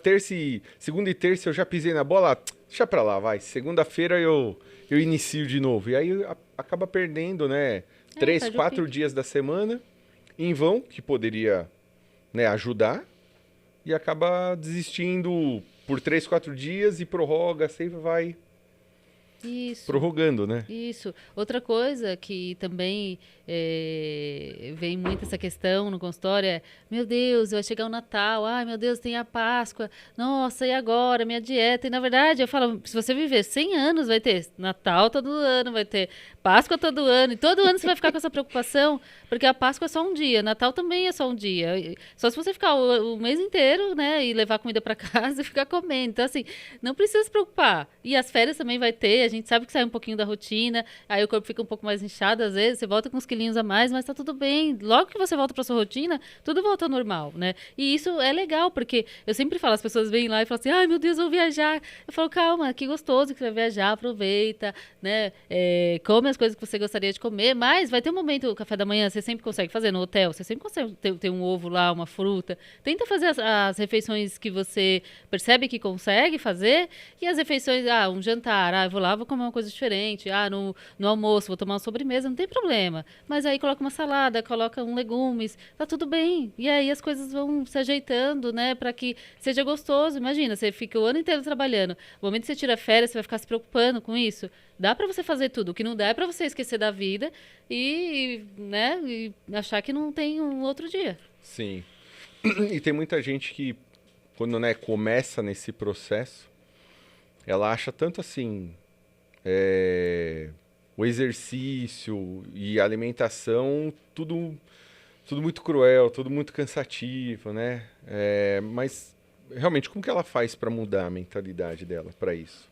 segunda e terça eu já pisei na bola, deixa pra lá, vai. Segunda-feira eu inicio de novo. E aí acaba perdendo, né? 3, 4 dias da semana em vão, que poderia, né, ajudar, e acaba desistindo por 3, 4 dias e prorroga, sempre vai prorrogando, né? Isso. Outra coisa que também vem muito essa questão no consultório é, meu Deus, vai chegar o Natal, ai meu Deus, tem a Páscoa, nossa, e agora, minha dieta? E na verdade, eu falo, se você viver 100 anos, vai ter Natal todo ano, vai ter Páscoa todo ano, e todo ano você vai ficar com essa preocupação, porque a Páscoa é só um dia, Natal também é só um dia. Só se você ficar o mês inteiro, né, e levar comida para casa e ficar comendo. Então, assim, não precisa se preocupar. E as férias também vai ter, a gente sabe que sai um pouquinho da rotina, aí o corpo fica um pouco mais inchado, às vezes, você volta com uns quilinhos a mais, mas tá tudo bem. Logo que você volta pra sua rotina, tudo volta ao normal, né? E isso é legal, porque eu sempre falo, as pessoas vêm lá e falam assim, ai meu Deus, vou viajar. Eu falo, calma, que gostoso que você vai viajar, aproveita, né? Come as coisas que você gostaria de comer, mas vai ter um momento, o café da manhã, você sempre consegue fazer no hotel, você sempre consegue ter um ovo lá, uma fruta. Tenta fazer as refeições que você percebe que consegue fazer, e as refeições, um jantar, eu vou lá, vou comer uma coisa diferente, no almoço, vou tomar uma sobremesa, não tem problema. Mas aí coloca uma salada, coloca legumes, tá tudo bem. E aí as coisas vão se ajeitando, né, para que seja gostoso. Imagina, você fica o ano inteiro trabalhando, no momento que você tira férias, você vai ficar se preocupando com isso. Dá para você fazer tudo. O que não dá é para você esquecer da vida né, e achar que não tem um outro dia. Sim. E tem muita gente que, quando, né, começa nesse processo, ela acha tanto assim, o exercício e a alimentação, tudo muito cruel, tudo muito cansativo, né? Mas, realmente, como que ela faz para mudar a mentalidade dela para isso?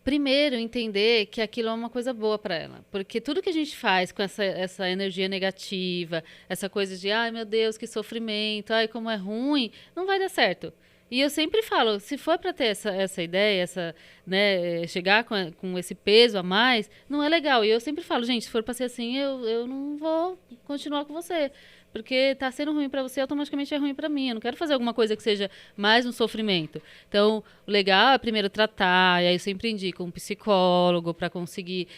Primeiro, entender que aquilo é uma coisa boa para ela. Porque tudo que a gente faz com essa energia negativa, essa coisa de, ai meu Deus, que sofrimento, ai como é ruim, não vai dar certo. E eu sempre falo, se for para ter essa ideia, né, chegar com esse peso a mais, não é legal. E eu sempre falo, gente, se for para ser assim, eu não vou continuar com você. Porque tá sendo ruim para você, automaticamente é ruim para mim. Eu não quero fazer alguma coisa que seja mais um sofrimento. Então, o legal é primeiro tratar, e aí eu sempre indico um psicólogo para conseguir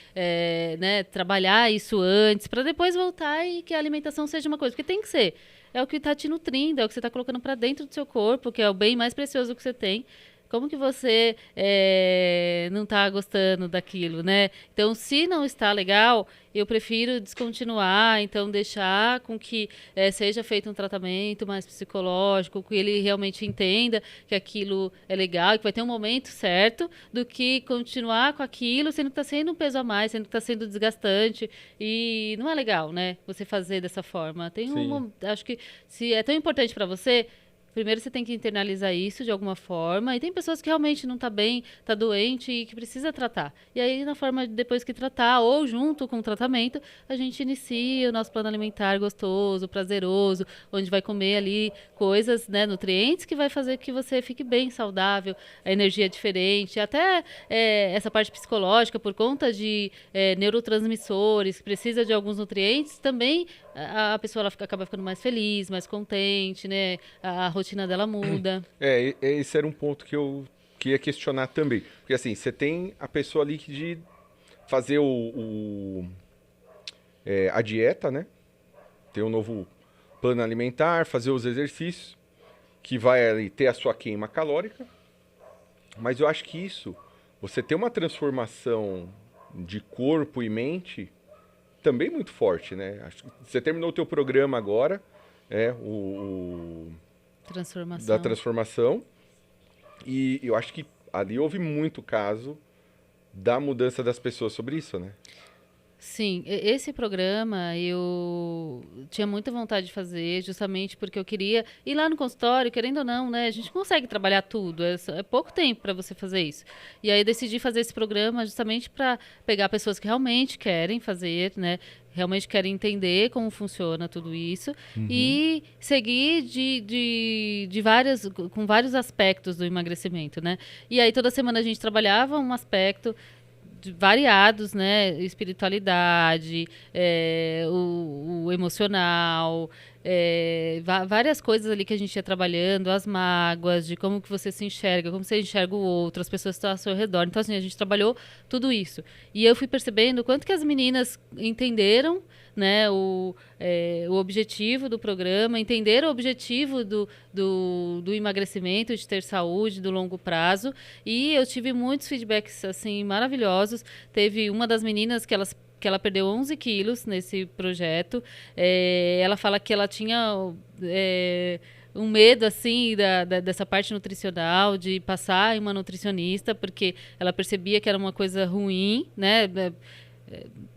né, trabalhar isso antes, para depois voltar e que a alimentação seja uma coisa. Porque tem que ser. É o que está te nutrindo, é o que você está colocando para dentro do seu corpo, que é o bem mais precioso que você tem. Como que você não está gostando daquilo, né? Então, se não está legal, eu prefiro descontinuar, então deixar com que seja feito um tratamento mais psicológico, que ele realmente entenda que aquilo é legal, que vai ter um momento certo, do que continuar com aquilo, sendo que está sendo um peso a mais, sendo que está sendo desgastante, e não é legal, né? Você fazer dessa forma. Acho que se é tão importante para você, primeiro você tem que internalizar isso de alguma forma. E tem pessoas que realmente não tá bem, tá doente e que precisa tratar. E aí, na forma de depois que tratar, ou junto com o tratamento, a gente inicia o nosso plano alimentar gostoso, prazeroso, onde vai comer ali coisas, né, nutrientes, que vai fazer que você fique bem saudável, a energia é diferente. Até essa parte psicológica, por conta de neurotransmissores, que precisa de alguns nutrientes, também a pessoa ela acaba ficando mais feliz, mais contente, né? A rotina dela muda. Esse era um ponto que eu queria questionar também. Porque assim, você tem a pessoa ali que de fazer a dieta, né? Ter um novo plano alimentar, fazer os exercícios, que vai ali ter a sua queima calórica. Mas eu acho que isso, você ter uma transformação de corpo e mente, também muito forte, né? Acho que você terminou o teu programa agora, da transformação, e eu acho que ali houve muito caso da mudança das pessoas sobre isso, né? Sim, esse programa eu tinha muita vontade de fazer, justamente porque eu queria ir lá no consultório, querendo ou não, né? A gente consegue trabalhar tudo, é pouco tempo para você fazer isso. E aí eu decidi fazer esse programa justamente para pegar pessoas que realmente querem fazer, né? realmente quero entender como funciona tudo isso e seguir com vários aspectos do emagrecimento, né? E aí toda semana a gente trabalhava um aspecto variados, né? Espiritualidade, o emocional, várias coisas ali que a gente ia trabalhando, as mágoas, de como que você se enxerga, como você enxerga o outro, as pessoas que estão ao seu redor. Então, assim, a gente trabalhou tudo isso. E eu fui percebendo o quanto que as meninas entenderam, né, o objetivo do programa, entenderam o objetivo do emagrecimento, de ter saúde, do longo prazo. E eu tive muitos feedbacks, assim, maravilhosos. Teve uma das meninas que ela perdeu 11 quilos nesse projeto. Ela fala que ela tinha um medo, assim, dessa parte nutricional, de passar em uma nutricionista, porque ela percebia que era uma coisa ruim, né?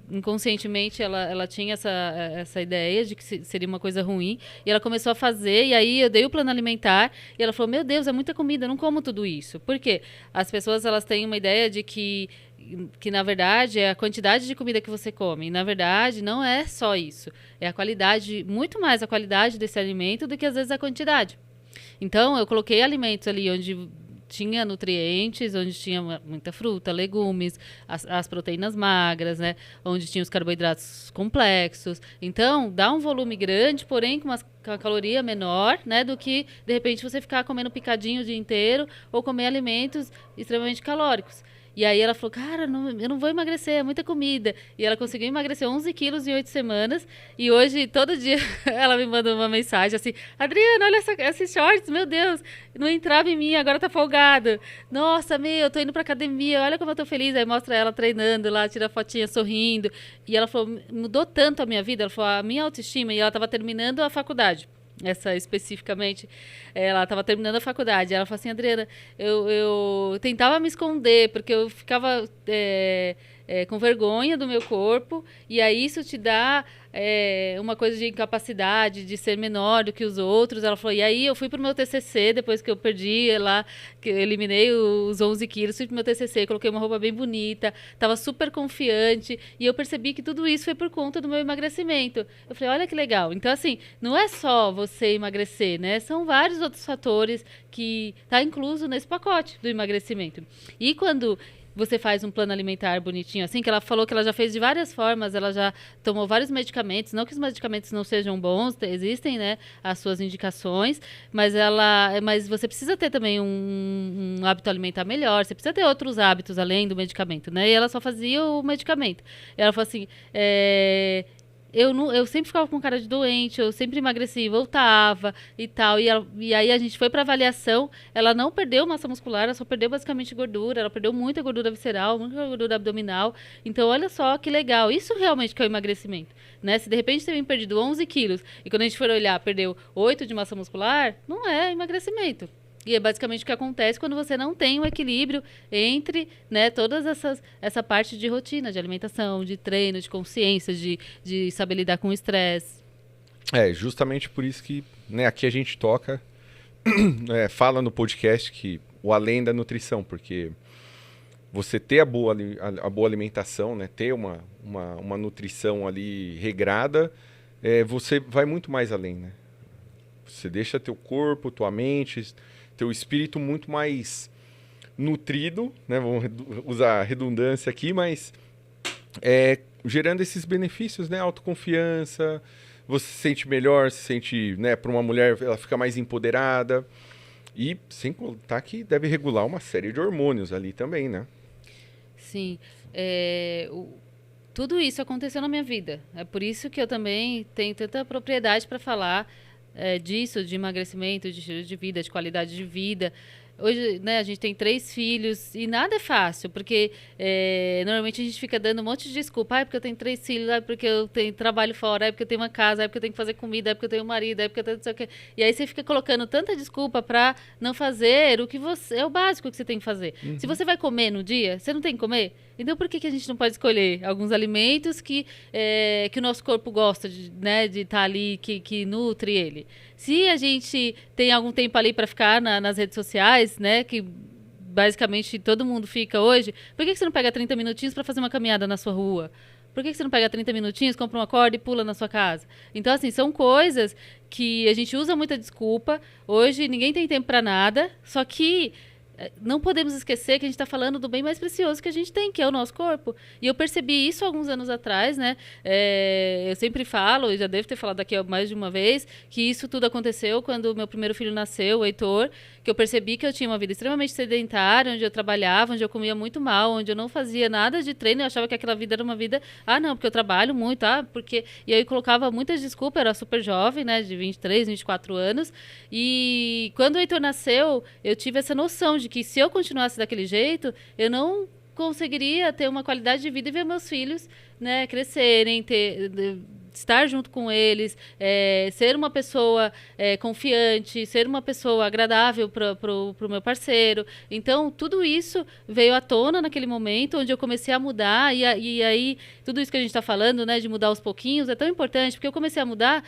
Inconscientemente ela tinha essa ideia de que seria uma coisa ruim, e ela começou a fazer, e aí eu dei o plano alimentar, e ela falou, meu Deus, é muita comida, eu não como tudo isso. Por quê? As pessoas, elas têm uma ideia de que na verdade é a quantidade de comida que você come, e na verdade não é só isso, é a qualidade, muito mais a qualidade desse alimento do que às vezes a quantidade. Então eu coloquei alimentos ali onde tinha nutrientes, onde tinha muita fruta, legumes, as proteínas magras, né? Onde tinha os carboidratos complexos. Então, dá um volume grande, porém com uma caloria menor, né? Do que, de repente, você ficar comendo picadinho o dia inteiro ou comer alimentos extremamente calóricos. E aí ela falou, cara, eu não vou emagrecer, é muita comida. E ela conseguiu emagrecer 11 quilos em 8 semanas. E hoje, todo dia, ela me manda uma mensagem assim, Adriana, olha esses shorts, meu Deus, não entrava em mim, agora tá folgado. Nossa, eu tô indo pra academia, olha como eu tô feliz. Aí mostra ela treinando lá, tira a fotinha sorrindo. E ela falou, mudou tanto a minha vida, ela falou, a minha autoestima, e ela tava terminando a faculdade. Essa especificamente, ela estava terminando a faculdade. Ela falou assim, Adriana, eu tentava me esconder, porque eu ficava com vergonha do meu corpo, e aí isso te dá uma coisa de incapacidade, de ser menor do que os outros. Ela falou, e aí eu fui pro meu TCC, depois que eu perdi lá, que eu eliminei os 11 quilos, fui pro meu TCC, coloquei uma roupa bem bonita, tava super confiante, e eu percebi que tudo isso foi por conta do meu emagrecimento. Eu falei, olha que legal. Então, assim, não é só você emagrecer, né? São vários outros fatores que tá incluso nesse pacote do emagrecimento. E quando você faz um plano alimentar bonitinho, assim, que ela falou que ela já fez de várias formas, ela já tomou vários medicamentos, não que os medicamentos não sejam bons, existem, né, as suas indicações, mas você precisa ter também um hábito alimentar melhor, você precisa ter outros hábitos além do medicamento, né, e ela só fazia o medicamento. E ela falou assim, eu sempre ficava com cara de doente, eu sempre emagreci e voltava e tal. E aí a gente foi para avaliação, ela não perdeu massa muscular, ela só perdeu basicamente gordura, ela perdeu muita gordura visceral, muita gordura abdominal. Então, olha só que legal, isso realmente que é o emagrecimento, né? Se de repente você tem perdido 11 quilos e quando a gente for olhar, perdeu 8 de massa muscular, não é emagrecimento. E é basicamente o que acontece quando você não tem um equilíbrio entre, né, todas essa parte de rotina, de alimentação, de treino, de consciência, de saber lidar com o estresse. Justamente por isso que, né, aqui a gente toca, fala no podcast que o além da nutrição, porque você ter a boa alimentação, né, ter uma nutrição ali regrada, você vai muito mais além, né? Você deixa teu corpo, tua mente, teu espírito muito mais nutrido, né? Vamos usar redundância aqui, mas gerando esses benefícios, né? Autoconfiança, você se sente melhor, se sente, né? Para uma mulher, ela fica mais empoderada. E sem contar que deve regular uma série de hormônios ali também, né? Sim. Tudo isso aconteceu na minha vida. É por isso que eu também tenho tanta propriedade para falar disso, de emagrecimento, de estilo de vida, de qualidade de vida. Hoje, né, a gente tem 3 filhos e nada é fácil, porque normalmente a gente fica dando um monte de desculpa. Porque eu tenho 3 filhos, porque eu tenho trabalho fora, porque eu tenho uma casa, porque eu tenho que fazer comida, porque eu tenho um marido, porque eu tenho não sei o quê. E aí você fica colocando tanta desculpa para não fazer o que é o básico que você tem que fazer. Se você vai comer no dia, você não tem que comer? Então por que a gente não pode escolher alguns alimentos que o nosso corpo gosta de, né, de estar ali, que nutre ele? Se a gente tem algum tempo ali para ficar nas redes sociais, né, que basicamente todo mundo fica hoje, por que você não pega 30 minutinhos para fazer uma caminhada na sua rua? Por que você não pega 30 minutinhos, compra uma corda e pula na sua casa? Então, assim, são coisas que a gente usa muita desculpa. Hoje ninguém tem tempo para nada, só que não podemos esquecer que a gente está falando do bem mais precioso que a gente tem, que é o nosso corpo. E eu percebi isso alguns anos atrás, né? Eu sempre falo, e já devo ter falado aqui mais de uma vez, que isso tudo aconteceu quando o meu primeiro filho nasceu, o Heitor, que eu percebi que eu tinha uma vida extremamente sedentária, onde eu trabalhava, onde eu comia muito mal, onde eu não fazia nada de treino, eu achava que aquela vida era uma vida, não, porque eu trabalho muito, porque... E aí eu colocava muitas desculpas, eu era super jovem, né, de 23, 24 anos, e quando o Heitor nasceu, eu tive essa noção de que se eu continuasse daquele jeito, eu não conseguiria ter uma qualidade de vida e ver meus filhos, né, crescerem, estar junto com eles, ser uma pessoa confiante, ser uma pessoa agradável para o meu parceiro. Então, tudo isso veio à tona naquele momento, onde eu comecei a mudar, e aí, tudo isso que a gente está falando, né, de mudar aos pouquinhos, é tão importante, porque eu comecei a mudar,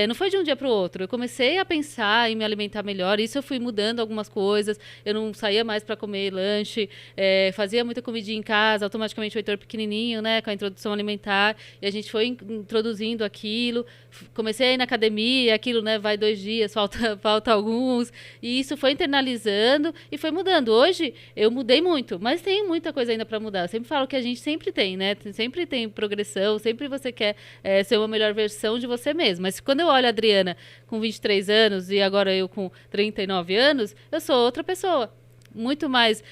não foi de um dia para o outro, eu comecei a pensar em me alimentar melhor, isso eu fui mudando algumas coisas, eu não saía mais para comer lanche, fazia muita comidinha em casa, automaticamente o Heitor pequenininho, né, com a introdução alimentar, e a gente foi introduzindo aquilo, comecei a ir na academia, aquilo, né, vai 2 dias, falta alguns, e isso foi internalizando e foi mudando. Hoje eu mudei muito, mas tem muita coisa ainda para mudar. Eu sempre falo que a gente sempre tem, né, sempre tem progressão, sempre você quer ser uma melhor versão de você mesmo, mas quando eu olho a Adriana com 23 anos e agora eu com 39 anos, eu sou outra pessoa. Muito mais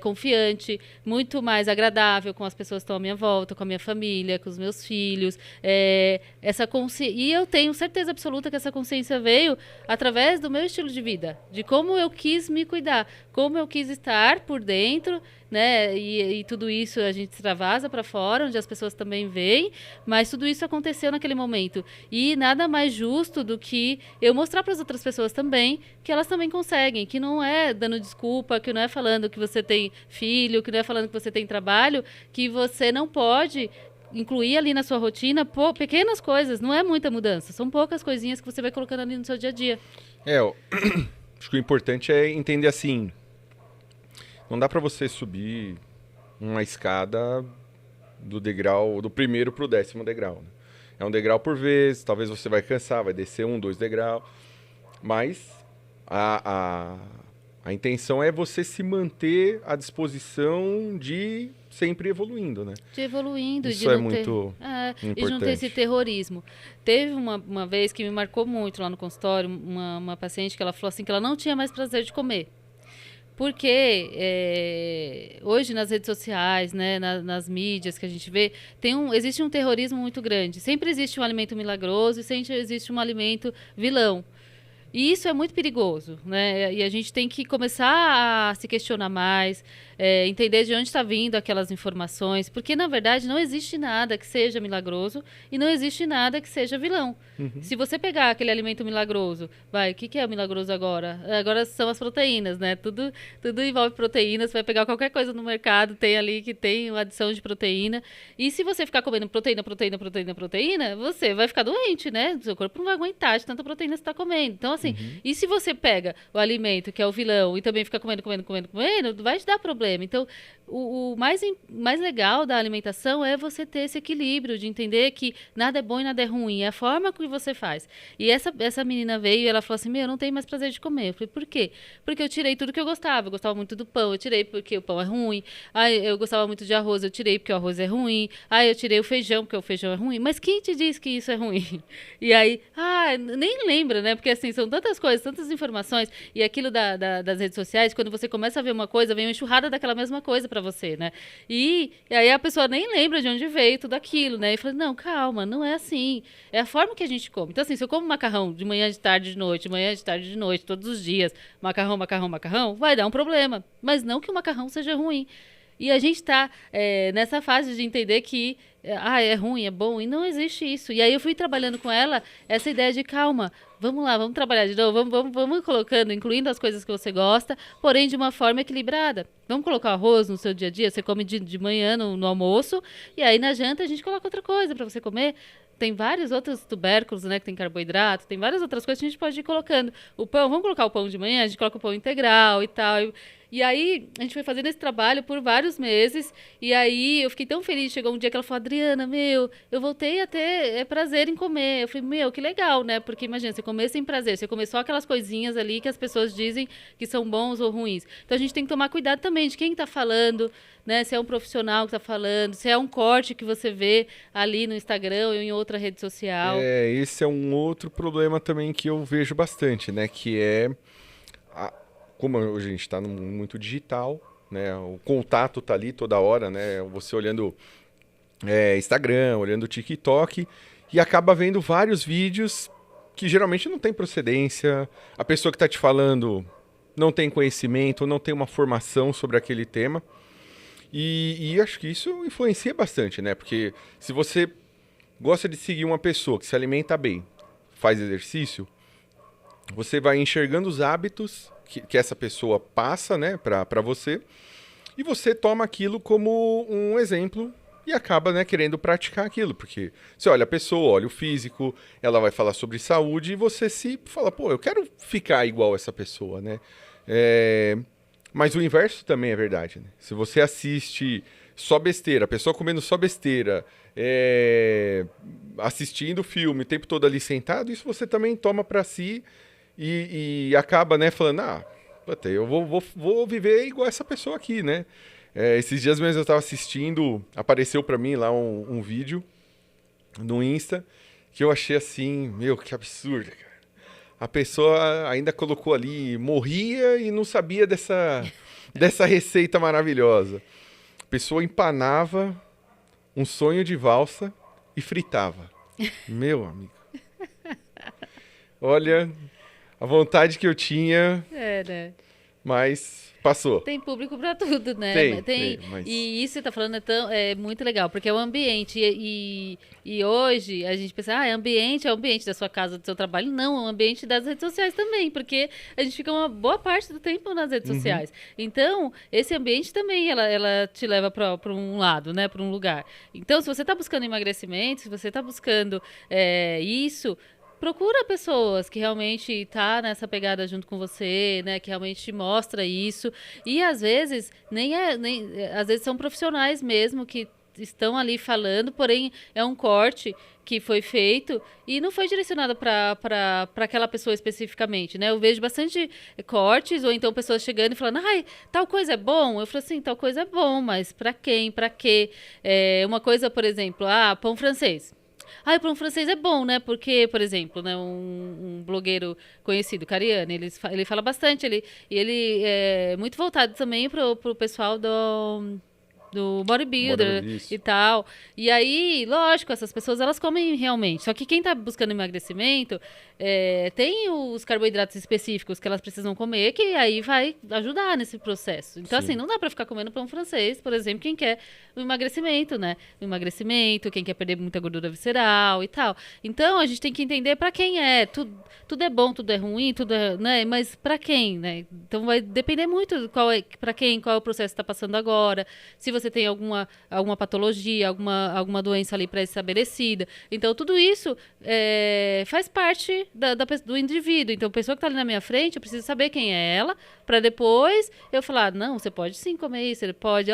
confiante, muito mais agradável com as pessoas que estão à minha volta, com a minha família, com os meus filhos. E eu tenho certeza absoluta que essa consciência veio através do meu estilo de vida, de como eu quis me cuidar, como eu quis estar por dentro, né? E tudo isso a gente extravasa para fora, onde as pessoas também veem, mas tudo isso aconteceu naquele momento. E nada mais justo do que eu mostrar para as outras pessoas também que elas também conseguem, que não é dando desculpa, que não é falando que você tem filho, que não é falando que você tem trabalho, que você não pode incluir ali na sua rotina pequenas coisas, não é muita mudança, são poucas coisinhas que você vai colocando ali no seu dia a dia. Acho que o importante é entender assim, não dá para você subir uma escada do primeiro pro 10º degrau, né? É um degrau por vez, talvez você vai cansar, vai descer 1, 2 degraus, mas a intenção é você se manter à disposição de sempre evoluindo, né? De evoluindo. Isso de é não muito importante. E de não ter esse terrorismo. Teve uma vez que me marcou muito lá no consultório, uma paciente que ela falou assim, que ela não tinha mais prazer de comer. Porque hoje nas redes sociais, né, nas mídias que a gente vê, existe um terrorismo muito grande. Sempre existe um alimento milagroso e sempre existe um alimento vilão. E isso é muito perigoso, né? E a gente tem que começar a se questionar mais, entender de onde está vindo aquelas informações, porque, na verdade, não existe nada que seja milagroso e não existe nada que seja vilão. Uhum. Se você pegar aquele alimento milagroso, o que é o milagroso agora? Agora são as proteínas, né? Tudo envolve proteínas, você vai pegar qualquer coisa no mercado, tem ali que tem uma adição de proteína, e se você ficar comendo proteína, você vai ficar doente, né? O seu corpo não vai aguentar de tanta proteína que você está comendo. Então, assim, e se você pega o alimento, que é o vilão, e também fica comendo, vai te dar problema. Então, o mais legal da alimentação é você ter esse equilíbrio, de entender que nada é bom e nada é ruim, é a forma que você faz. E essa menina veio e ela falou assim, eu não tenho mais prazer de comer. Eu falei, por quê? Porque eu tirei tudo que eu gostava muito do pão, eu tirei porque o pão é ruim, eu gostava muito de arroz, eu tirei porque o arroz é ruim, eu tirei o feijão porque o feijão é ruim, mas quem te diz que isso é ruim? E aí, nem lembra, né? Porque assim, são tantas coisas, tantas informações, e aquilo das redes sociais, quando você começa a ver uma coisa, vem uma enxurrada daquela mesma coisa pra você, né? E aí a pessoa nem lembra de onde veio tudo aquilo, né? E fala, não, calma, não é assim. É a forma que a gente come. Então, assim, se eu como macarrão de manhã, de tarde, de noite, de manhã, de tarde, de noite, todos os dias, macarrão, vai dar um problema. Mas não que o macarrão seja ruim. E a gente tá nessa fase de entender que é ruim, é bom, e não existe isso. E aí eu fui trabalhando com ela essa ideia de calma, vamos lá, vamos trabalhar de novo, vamos colocando, incluindo as coisas que você gosta, porém de uma forma equilibrada. Vamos colocar arroz no seu dia a dia, você come de manhã no almoço, e aí na janta a gente coloca outra coisa para você comer. Tem vários outros tubérculos, né, que tem carboidrato, tem várias outras coisas que a gente pode ir colocando. O pão, vamos colocar o pão de manhã, a gente coloca o pão integral e tal. E aí, a gente foi fazendo esse trabalho por vários meses, e aí eu fiquei tão feliz, chegou um dia que ela falou, Adriana, meu, eu voltei a ter prazer em comer. Eu falei, meu, que legal, né? Porque imagina, você comer sem prazer, você comer só aquelas coisinhas ali que as pessoas dizem que são bons ou ruins. Então a gente tem que tomar cuidado também de quem tá falando, né? Se é um profissional que tá falando, se é um corte que você vê ali no Instagram ou em outra rede social. Esse é um outro problema também que eu vejo bastante, né? Que é, a- como hoje a gente está no mundo muito digital, né? O contato tá ali toda hora, né? Você olhando Instagram, olhando TikTok e acaba vendo vários vídeos que geralmente não tem procedência. A pessoa que está te falando não tem conhecimento, não tem uma formação sobre aquele tema. E acho que isso influencia bastante, né? Porque se você gosta de seguir uma pessoa que se alimenta bem, faz exercício, você vai enxergando os hábitos que essa pessoa passa, né, para você, e você toma aquilo como um exemplo e acaba, né, querendo praticar aquilo, porque você olha a pessoa, olha o físico, ela vai falar sobre saúde e você se fala, pô, eu quero ficar igual essa pessoa, né? É, mas o inverso também é verdade, né? Se você assiste só besteira, a pessoa comendo só besteira, assistindo filme o tempo todo ali sentado, isso você também toma pra si e acaba, né, falando, puta, eu vou viver igual essa pessoa aqui, né? Esses dias mesmo eu tava assistindo, apareceu pra mim lá um vídeo no Insta que eu achei assim, meu, que absurdo, cara. A pessoa ainda colocou ali, morria e não sabia dessa receita maravilhosa. A pessoa empanava um sonho de valsa e fritava. Meu amigo. Olha, a vontade que eu tinha, É, né? mas passou. Tem público para tudo, né? Tem, mas... E isso que você tá falando é muito legal, porque é o ambiente. E hoje a gente pensa, é o ambiente da sua casa, do seu trabalho. Não, é o ambiente das redes sociais também, porque a gente fica uma boa parte do tempo nas redes Uhum. sociais. Então, esse ambiente também, ela te leva para um lado, né? Para um lugar. Então, se você tá buscando emagrecimento, se você tá buscando isso. Procura pessoas que realmente tá nessa pegada junto com você, né? Que realmente te mostra isso. E às vezes às vezes são profissionais mesmo que estão ali falando, porém é um corte que foi feito e não foi direcionado para aquela pessoa especificamente, né? Eu vejo bastante cortes ou então pessoas chegando e falando, ai, tal coisa é bom. Eu falo assim, tal coisa é bom, mas para quem? Para quê? Uma coisa, por exemplo, pão francês. Ah, o pão francês é bom, né? Porque, por exemplo, né, um blogueiro conhecido, Cariani, ele fala bastante, e ele é muito voltado também pro pessoal do Bora bodybuilder e isso. tal. E aí, lógico, essas pessoas elas comem realmente. Só que quem tá buscando emagrecimento tem os carboidratos específicos que elas precisam comer, que aí vai ajudar nesse processo. Então, assim, Sim. não dá pra ficar comendo pão francês, por exemplo, quem quer o emagrecimento, né? O emagrecimento, quem quer perder muita gordura visceral e tal. Então, a gente tem que entender pra quem é. Tudo é bom, tudo é ruim, tudo é, né? Mas pra quem, né? Então vai depender muito para quem, qual é o processo que tá passando agora, se você tem alguma patologia, alguma doença ali pré-estabelecida. Então, tudo isso faz parte do indivíduo. Então, a pessoa que está ali na minha frente, eu preciso saber quem é ela, para depois eu falar, não, você pode sim comer isso, ele pode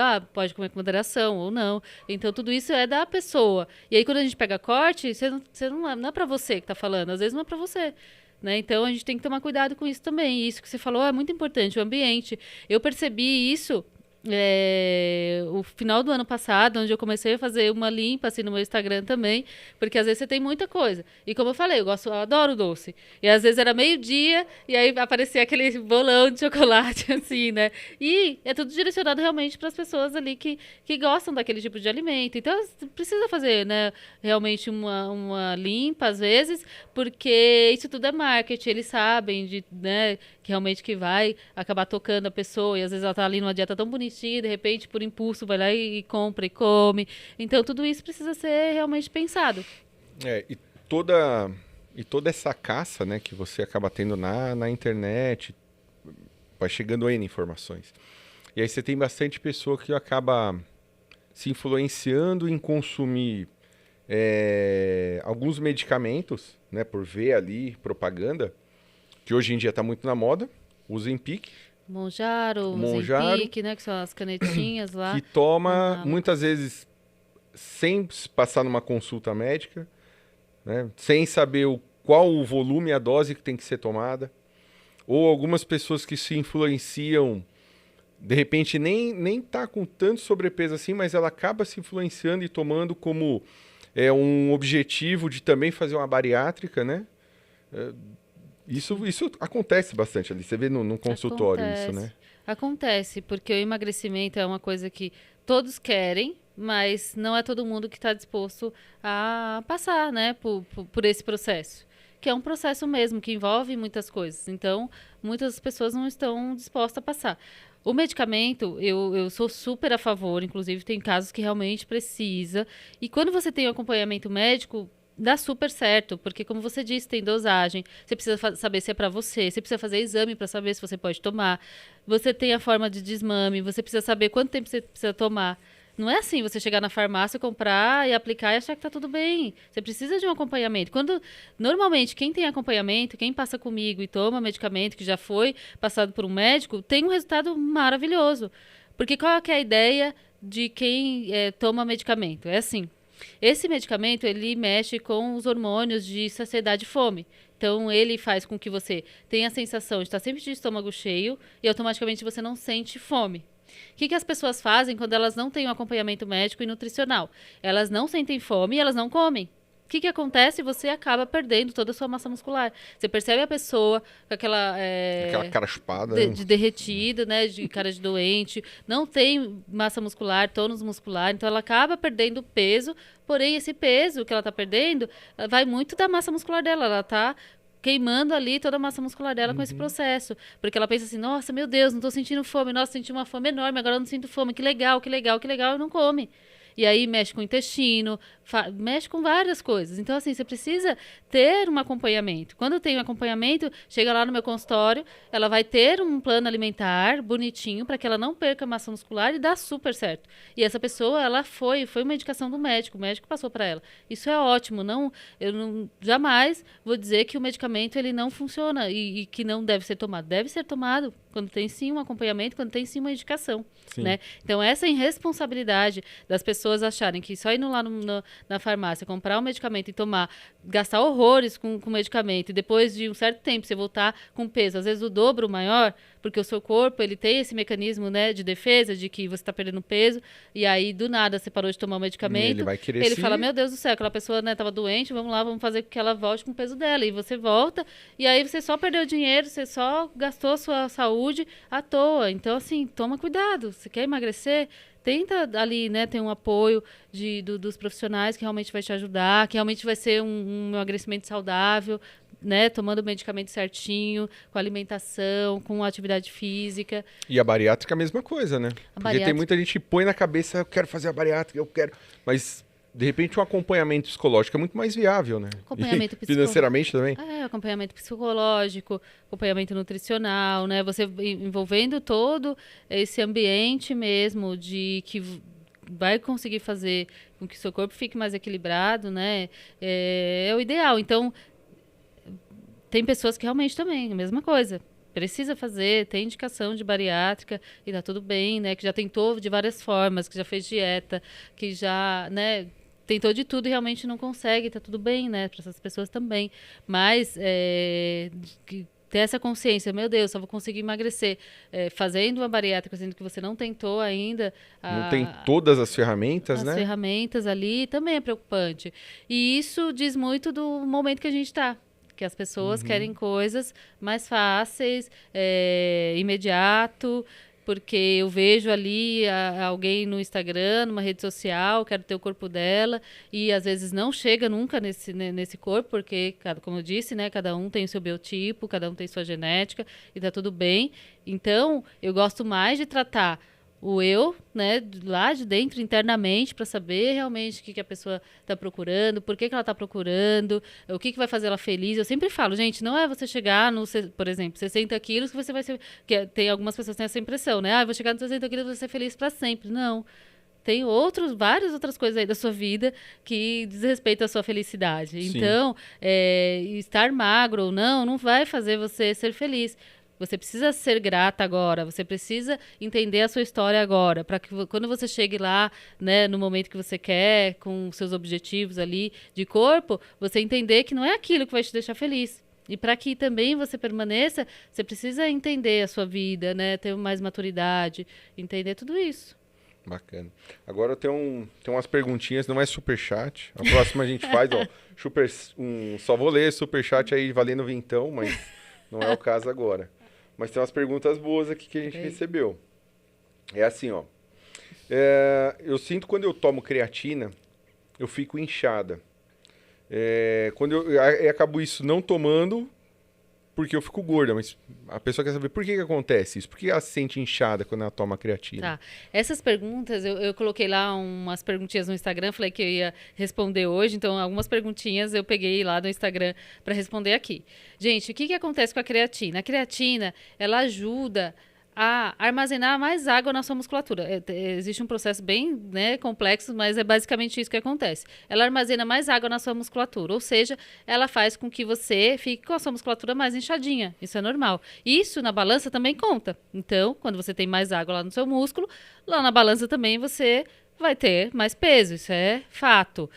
comer com moderação ou não. Então, tudo isso é da pessoa. E aí, quando a gente pega corte, você não é para você que está falando, às vezes não é para você. Né? Então a gente tem que tomar cuidado com isso também. E isso que você falou é muito importante, o ambiente. Eu percebi isso o final do ano passado, onde eu comecei a fazer uma limpa assim no meu Instagram também, porque às vezes você tem muita coisa. E como eu falei, eu adoro doce. E às vezes era meio-dia e aí aparecia aquele bolão de chocolate assim, né? E é tudo direcionado realmente para as pessoas ali que gostam daquele tipo de alimento. Então você precisa fazer, né, realmente uma limpa às vezes, porque isso tudo é marketing, eles sabem né, que realmente que vai acabar tocando a pessoa e às vezes ela tá ali numa dieta tão bonitinha, de repente, por impulso, vai lá e compra e come. Então, tudo isso precisa ser realmente pensado. E toda essa caça, né, que você acaba tendo na internet, vai chegando aí informações. E aí você tem bastante pessoa que acaba se influenciando em consumir alguns medicamentos, né, por ver ali propaganda, que hoje em dia está muito na moda, o Ozempic, Monjaro, Monjaro, Ozempic, né? Que são as canetinhas lá. que toma Análogo. muitas vezes sem passar numa consulta médica, né? Sem saber qual o volume e a dose que tem que ser tomada. Ou algumas pessoas que se influenciam, de repente nem tá com tanto sobrepeso assim, mas ela acaba se influenciando e tomando como um objetivo de também fazer uma bariátrica, né? Isso acontece bastante ali. Você vê no consultório isso, né? Acontece, porque o emagrecimento é uma coisa que todos querem, mas não é todo mundo que está disposto a passar, né, por esse processo. Que é um processo mesmo, que envolve muitas coisas. Então, muitas pessoas não estão dispostas a passar. O medicamento, eu sou super a favor, inclusive tem casos que realmente precisa. E quando você tem um acompanhamento médico, dá super certo, porque como você disse, tem dosagem, você precisa saber se é para você precisa fazer exame para saber se você pode tomar, você tem a forma de desmame, você precisa saber quanto tempo você precisa tomar. Não é assim você chegar na farmácia, comprar e aplicar e achar que tá tudo bem. Você precisa de um acompanhamento. Normalmente, quem tem acompanhamento, quem passa comigo e toma medicamento que já foi passado por um médico, tem um resultado maravilhoso. Porque qual é que é a ideia de quem toma medicamento? É assim, esse medicamento, ele mexe com os hormônios de saciedade e fome. Então, ele faz com que você tenha a sensação de estar sempre de estômago cheio e automaticamente você não sente fome. O que as pessoas fazem quando elas não têm um acompanhamento médico e nutricional? Elas não sentem fome e elas não comem. O que acontece? Você acaba perdendo toda a sua massa muscular. Você percebe a pessoa com aquela cara chupada, de derretida, né? De cara de doente. Não tem massa muscular, tônus muscular. Então, ela acaba perdendo peso. Porém, esse peso que ela está perdendo vai muito da massa muscular dela. Ela está queimando ali toda a massa muscular dela com esse processo. Porque ela pensa assim, nossa, meu Deus, não estou sentindo fome. Nossa, senti uma fome enorme, agora eu não sinto fome. Que legal, que legal, que legal. E não come. E aí mexe com o intestino, mexe com várias coisas. Então, assim, você precisa ter um acompanhamento. Quando tem um acompanhamento, chega lá no meu consultório, ela vai ter um plano alimentar bonitinho para que ela não perca massa muscular e dá super certo. E essa pessoa, ela foi uma indicação do médico, o médico passou para ela. Isso é ótimo. Eu não jamais vou dizer que o medicamento ele não funciona e que não deve ser tomado. Deve ser tomado quando tem sim um acompanhamento, quando tem sim uma indicação, né? Então, essa irresponsabilidade das pessoas acharem que só indo lá na farmácia, comprar um medicamento e tomar, gastar horrores com o medicamento e depois de um certo tempo você voltar com peso, às vezes o dobro maior, porque o seu corpo ele tem esse mecanismo, né, de defesa, de que você está perdendo peso, e aí do nada você parou de tomar o medicamento, ele fala, meu Deus do céu, aquela pessoa, né, estava doente, vamos lá, vamos fazer com que ela volte com o peso dela, e você volta, e aí você só perdeu dinheiro, você só gastou a sua saúde à toa. Então, assim, toma cuidado, você quer emagrecer? Tenta ali, né, ter um apoio dos profissionais que realmente vai te ajudar, que realmente vai ser um emagrecimento saudável, né, tomando o medicamento certinho, com alimentação, com atividade física. E a bariátrica é a mesma coisa, né? Porque tem muita gente que põe na cabeça, eu quero fazer a bariátrica, eu quero... Mas, de repente, um acompanhamento psicológico é muito mais viável, né? Acompanhamento psicológico. Financeiramente também. Acompanhamento psicológico, acompanhamento nutricional, né? Você envolvendo todo esse ambiente mesmo de que vai conseguir fazer com que seu corpo fique mais equilibrado, né? É o ideal. Então, tem pessoas que realmente também, a mesma coisa. Precisa fazer, tem indicação de bariátrica e tá tudo bem, né? Que já tentou de várias formas, que já fez dieta, que já, né, tentou de tudo e realmente não consegue, tá tudo bem, né? Para essas pessoas também. Mas ter essa consciência, meu Deus, só vou conseguir emagrecer fazendo uma bariátrica, sendo que você não tentou ainda. Não tem todas as ferramentas, né? As ferramentas ali também é preocupante. E isso diz muito do momento que a gente está. Que as pessoas querem coisas mais fáceis, imediato, porque eu vejo ali alguém no Instagram, numa rede social, quero ter o corpo dela, e às vezes não chega nunca nesse corpo, porque, como eu disse, né, cada um tem o seu biotipo, cada um tem sua genética, e tá tudo bem. Então, eu gosto mais de tratar o eu, né, lá de dentro, internamente, para saber realmente o que a pessoa está procurando, por que ela está procurando, o que vai fazer ela feliz. Eu sempre falo, gente, não é você chegar por exemplo, 60 quilos que você vai ser... tem algumas pessoas que têm essa impressão, né? Eu vou chegar nos 60 quilos e vou ser feliz para sempre. Não. Tem várias outras coisas aí da sua vida que diz respeito à sua felicidade. Sim. Então, estar magro ou não vai fazer você ser feliz. Você precisa ser grata agora, você precisa entender a sua história agora, para que quando você chegue lá, né, no momento que você quer, com seus objetivos ali de corpo, você entender que não é aquilo que vai te deixar feliz. E para que também você permaneça, você precisa entender a sua vida, né, ter mais maturidade, entender tudo isso. Bacana. Agora eu tenho umas perguntinhas, não é superchat. A próxima a gente faz, ó. Só vou ler superchat aí valendo vintão, mas não é o caso agora. Mas tem umas perguntas boas aqui que a gente recebeu. É assim, ó. Eu sinto quando eu tomo creatina, eu fico inchada. Quando eu acabo isso não tomando, porque eu fico gorda, mas a pessoa quer saber por que acontece isso? Por que ela se sente inchada quando ela toma creatina? Tá. Essas perguntas, eu coloquei lá umas perguntinhas no Instagram, falei que eu ia responder hoje, então algumas perguntinhas eu peguei lá no Instagram para responder aqui. Gente, o que acontece com a creatina? A creatina, ela ajuda a armazenar mais água na sua musculatura. Existe um processo bem, né, complexo, mas é basicamente isso que acontece. Ela armazena mais água na sua musculatura, ou seja, ela faz com que você fique com a sua musculatura mais inchadinha. Isso é normal. Isso na balança também conta. Então, quando você tem mais água lá no seu músculo, lá na balança também você vai ter mais peso. Isso é fato.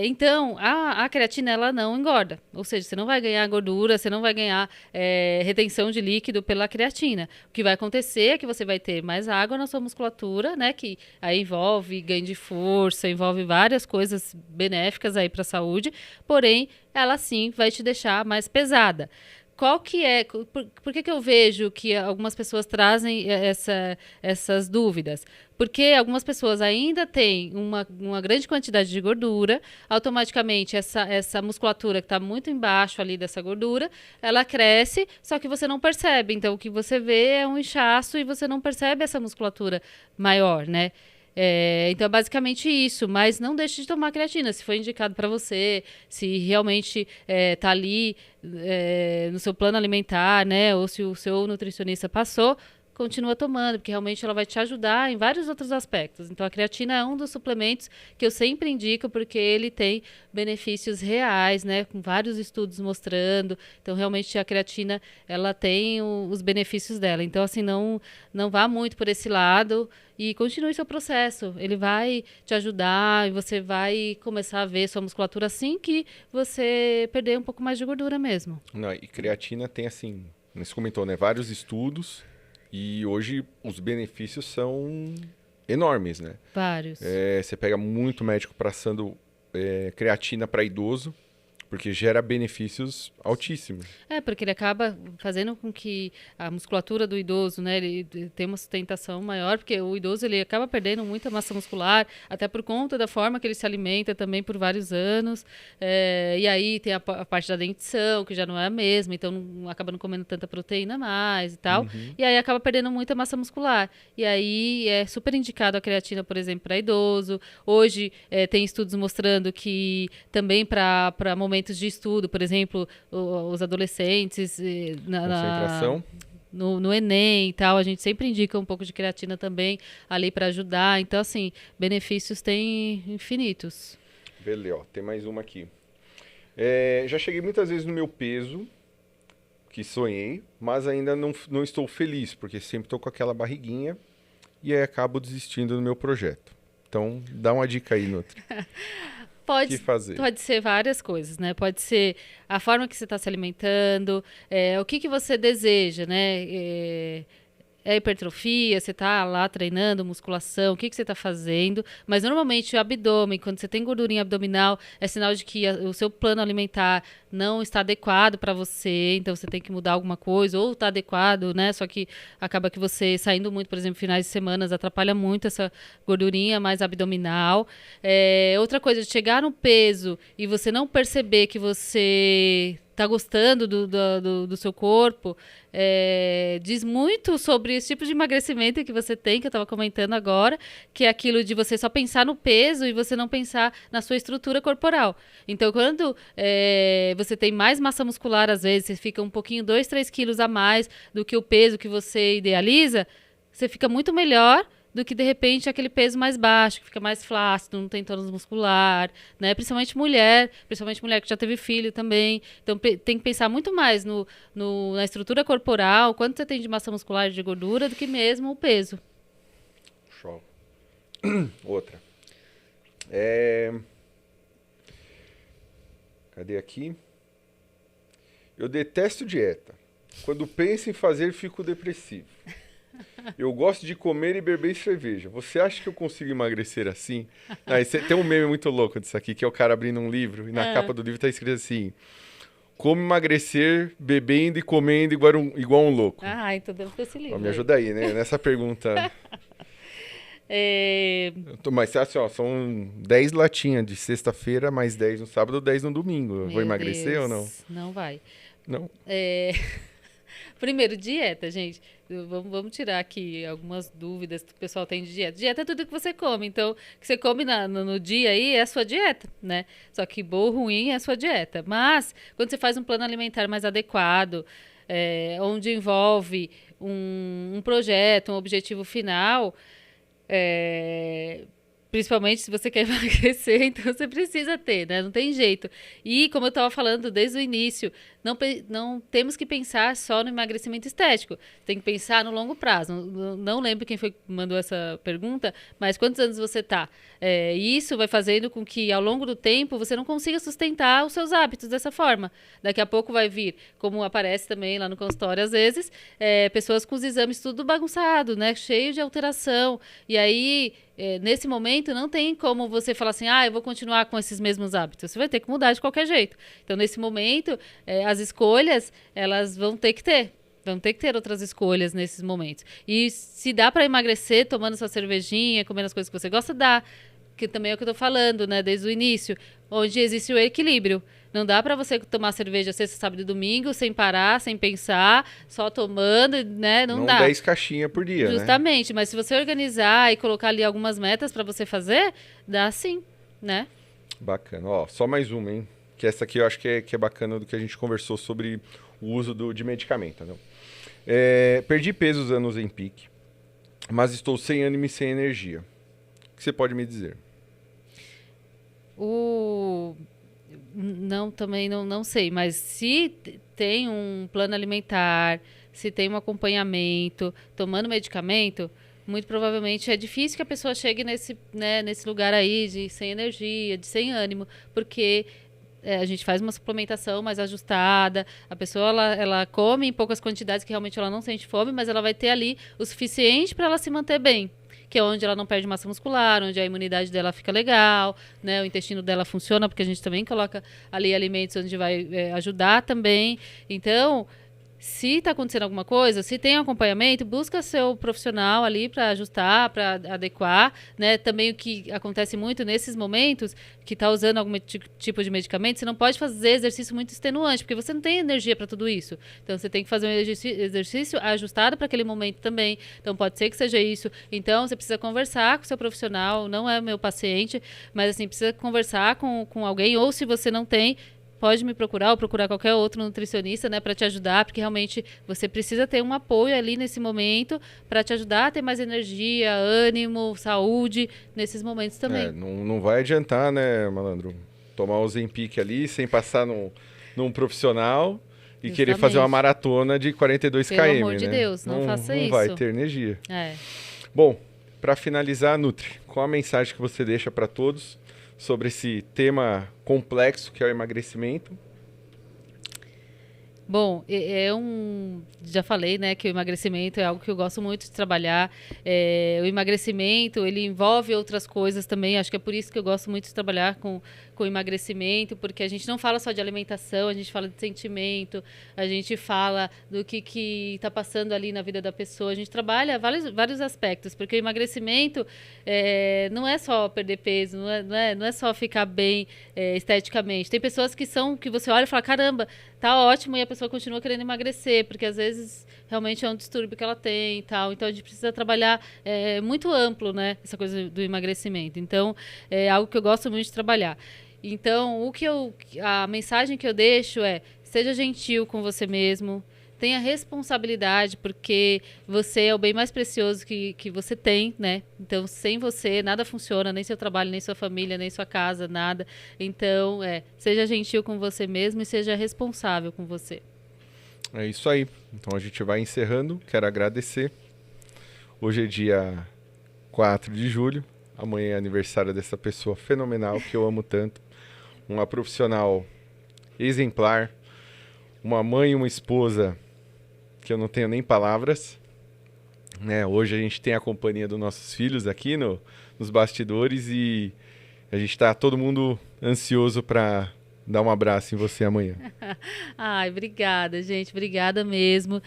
Então, a creatina, ela não engorda. Ou seja, você não vai ganhar gordura, você não vai ganhar retenção de líquido pela creatina. O que vai acontecer é que você vai ter mais água na sua musculatura, né? Que aí envolve ganho de força, envolve várias coisas benéficas aí para a saúde. Porém, ela sim vai te deixar mais pesada. Qual que é... Por que eu vejo que algumas pessoas trazem essas dúvidas? Porque algumas pessoas ainda têm uma grande quantidade de gordura, automaticamente essa musculatura que está muito embaixo ali dessa gordura, ela cresce, só que você não percebe. Então, o que você vê é um inchaço e você não percebe essa musculatura maior, né? Então, é basicamente isso, mas não deixe de tomar creatina, se foi indicado para você, se realmente está ali no seu plano alimentar, né, ou se o seu nutricionista passou, continua tomando, porque realmente ela vai te ajudar em vários outros aspectos. Então, a creatina é um dos suplementos que eu sempre indico, porque ele tem benefícios reais, né, com vários estudos mostrando. Então, realmente, a creatina, ela tem os benefícios dela. Então, assim, não vá muito por esse lado e continue seu processo. Ele vai te ajudar e você vai começar a ver sua musculatura assim que você perder um pouco mais de gordura mesmo. Não, e creatina tem, assim, você comentou, né, vários estudos. E hoje os benefícios são enormes, né? Vários. Você pega muito médico passando creatina para idoso, porque gera benefícios altíssimos. Porque ele acaba fazendo com que a musculatura do idoso, né, ele tenha uma sustentação maior, porque o idoso ele acaba perdendo muita massa muscular, até por conta da forma que ele se alimenta também por vários anos. E aí tem a parte da dentição, que já não é a mesma, então acaba não comendo tanta proteína mais e tal. Uhum. E aí acaba perdendo muita massa muscular. E aí é super indicado a creatina, por exemplo, para idoso. Hoje tem estudos mostrando que também para momentos de estudo, por exemplo, os adolescentes Concentração. No Enem e tal, a gente sempre indica um pouco de creatina também ali para ajudar. Então, assim, benefícios tem infinitos. Beleza, ó, tem mais uma aqui. Já cheguei muitas vezes no meu peso, que sonhei, mas ainda não estou feliz, porque sempre estou com aquela barriguinha e aí acabo desistindo do meu projeto. Então, dá uma dica aí, Nutri. Pode ser várias coisas, né? Pode ser a forma que você está se alimentando, o que você deseja, né? Hipertrofia, você está lá treinando, musculação, o que você está fazendo. Mas normalmente o abdômen, quando você tem gordurinha abdominal, é sinal de que o seu plano alimentar não está adequado para você, então você tem que mudar alguma coisa, ou está adequado, né? Só que acaba que você saindo muito, por exemplo, finais de semana, atrapalha muito essa gordurinha mais abdominal. Outra coisa, de chegar no peso e você não perceber que você está gostando do seu corpo, diz muito sobre esse tipo de emagrecimento que você tem, que eu estava comentando agora, que é aquilo de você só pensar no peso e você não pensar na sua estrutura corporal. Então, quando você tem mais massa muscular, às vezes, você fica um pouquinho, 2, 3 quilos a mais do que o peso que você idealiza, você fica muito melhor do que, de repente, aquele peso mais baixo, que fica mais flácido, não tem tônus muscular, né? Principalmente mulher que já teve filho também. Então, tem que pensar muito mais na estrutura corporal, quanto você tem de massa muscular e de gordura, do que mesmo o peso. Show. Outra. Cadê aqui? Eu detesto dieta. Quando penso em fazer, fico depressivo. Eu gosto de comer e beber cerveja. Você acha que eu consigo emagrecer assim? Tem um meme muito louco disso aqui, que é o cara abrindo um livro, e na capa do livro tá escrito assim: como emagrecer bebendo e comendo igual um louco. Ah, então devo ter esse livro. Me ajuda aí, né? Nessa pergunta. Mas assim, ó, são 10 latinhas de sexta-feira, mais 10 no sábado, 10 no domingo. Eu vou emagrecer Deus, ou não? Não vai. Não. Primeiro, dieta, gente. Vamos tirar aqui algumas dúvidas que o pessoal tem de dieta. Dieta é tudo que você come. Então, o que você come no dia aí é a sua dieta, né? Só que bom ou ruim é a sua dieta. Mas, quando você faz um plano alimentar mais adequado, onde envolve um projeto, um objetivo final, principalmente se você quer emagrecer, então você precisa ter, né? Não tem jeito. E, como eu estava falando desde o início, não temos que pensar só no emagrecimento estético. Tem que pensar no longo prazo. Não lembro quem foi que mandou essa pergunta, mas quantos anos você está? Isso vai fazendo com que, ao longo do tempo, você não consiga sustentar os seus hábitos dessa forma. Daqui a pouco vai vir, como aparece também lá no consultório, às vezes, pessoas com os exames tudo bagunçado, né? Cheio de alteração. E aí, nesse momento, não tem como você falar assim, eu vou continuar com esses mesmos hábitos. Você vai ter que mudar de qualquer jeito. Então, nesse momento, as escolhas, elas vão ter que ter. Vão ter que ter outras escolhas nesses momentos. E se dá para emagrecer tomando sua cervejinha, comendo as coisas que você gosta, dá. Que também é o que eu tô falando, né? Desde o início, onde existe o equilíbrio. Não dá para você tomar cerveja sexta, sábado e domingo, sem parar, sem pensar, só tomando, né? Não dá. 10 caixinhas por dia, Justamente, mas se você organizar e colocar ali algumas metas para você fazer, dá sim, né? Bacana. Ó, só mais uma, hein? Que essa aqui eu acho que é bacana do que a gente conversou sobre o uso de medicamento, né? Perdi peso usando o Ozempic, mas estou sem ânimo e sem energia. O que você pode me dizer? Não, também não sei, mas se tem um plano alimentar, se tem um acompanhamento, tomando medicamento, muito provavelmente é difícil que a pessoa chegue nesse lugar aí de sem energia, de sem ânimo, porque a gente faz uma suplementação mais ajustada, a pessoa ela come em poucas quantidades que realmente ela não sente fome, mas ela vai ter ali o suficiente para ela se manter bem. Que é onde ela não perde massa muscular, onde a imunidade dela fica legal, né? O intestino dela funciona, porque a gente também coloca ali alimentos onde vai ajudar também. Então, se está acontecendo alguma coisa, se tem acompanhamento, busca seu profissional ali para ajustar, para adequar, né? Também o que acontece muito nesses momentos, que está usando algum tipo de medicamento, você não pode fazer exercício muito extenuante, porque você não tem energia para tudo isso. Então, você tem que fazer um exercício ajustado para aquele momento também. Então, pode ser que seja isso. Então, você precisa conversar com o seu profissional, não é meu paciente, mas assim, precisa conversar com alguém, ou se você não tem, pode me procurar ou procurar qualquer outro nutricionista, né, para te ajudar, porque realmente você precisa ter um apoio ali nesse momento para te ajudar a ter mais energia, ânimo, saúde nesses momentos também. Não vai adiantar, né, malandro, tomar o Ozempic ali sem passar num profissional e querer fazer uma maratona de 42 km, Pelo amor de né? Deus, não faça isso. Não vai ter energia. É. Bom, para finalizar, Nutri, qual a mensagem que você deixa para todos sobre esse tema complexo que é o emagrecimento? Bom, já falei, né, que o emagrecimento é algo que eu gosto muito de trabalhar. O emagrecimento, ele envolve outras coisas também. Acho que é por isso que eu gosto muito de trabalhar com emagrecimento, porque a gente não fala só de alimentação, a gente fala de sentimento, a gente fala do que está passando ali na vida da pessoa. A gente trabalha vários aspectos, porque o emagrecimento não é só perder peso, não é só ficar bem esteticamente. Tem pessoas que você olha e fala, caramba, tá ótimo, e a pessoa continua querendo emagrecer, porque às vezes realmente é um distúrbio que ela tem e tal. Então a gente precisa trabalhar muito amplo, né, essa coisa do emagrecimento. Então é algo que eu gosto muito de trabalhar. Então a mensagem que eu deixo é: seja gentil com você mesmo, tenha responsabilidade, porque você é o bem mais precioso que você tem, né? Então, sem você, nada funciona, nem seu trabalho, nem sua família, nem sua casa, nada. Então, seja gentil com você mesmo e seja responsável com você. É isso aí. Então a gente vai encerrando. Quero agradecer. Hoje é dia 4 de julho. Amanhã é aniversário dessa pessoa fenomenal que eu amo tanto. Uma profissional exemplar. Uma mãe e uma esposa que eu não tenho nem palavras. Né? Hoje a gente tem a companhia dos nossos filhos aqui nos bastidores e a gente está todo mundo ansioso para dar um abraço em você amanhã. Ai, obrigada, gente. Obrigada mesmo.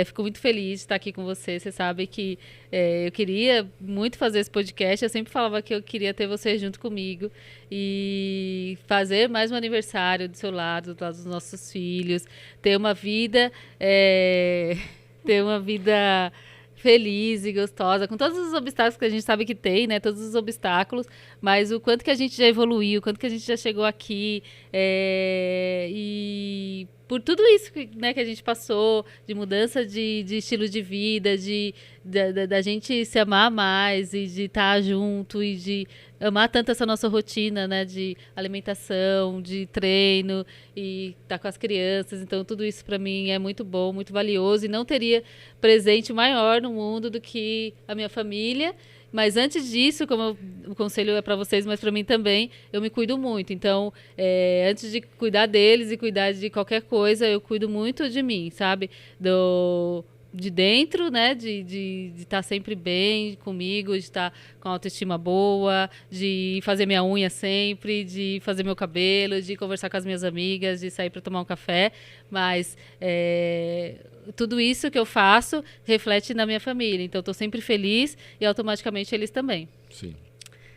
Fico muito feliz de estar aqui com você. Você sabe que eu queria muito fazer esse podcast. Eu sempre falava que eu queria ter você junto comigo e fazer mais um aniversário do seu lado, do lado dos nossos filhos, ter uma vida, ter uma vida feliz e gostosa, com todos os obstáculos que a gente sabe que tem, né? Todos os obstáculos, mas o quanto que a gente já evoluiu, o quanto que a gente já chegou aqui, e por tudo isso né, que a gente passou, de mudança de estilo de vida, da gente se amar mais e de estar junto e de amar tanto essa nossa rotina, né, de alimentação, de treino e estar com as crianças. Então, tudo isso para mim é muito bom, muito valioso e não teria presente maior no mundo do que a minha família. Mas antes disso, o conselho é para vocês, mas para mim também, eu me cuido muito. Então, antes de cuidar deles e cuidar de qualquer coisa, eu cuido muito de mim, sabe? De dentro, né? De estar sempre bem comigo, de estar com a autoestima boa, de fazer minha unha sempre, de fazer meu cabelo, de conversar com as minhas amigas, de sair para tomar um café. Mas tudo isso que eu faço reflete na minha família. Então, eu estou sempre feliz e automaticamente eles também. Sim.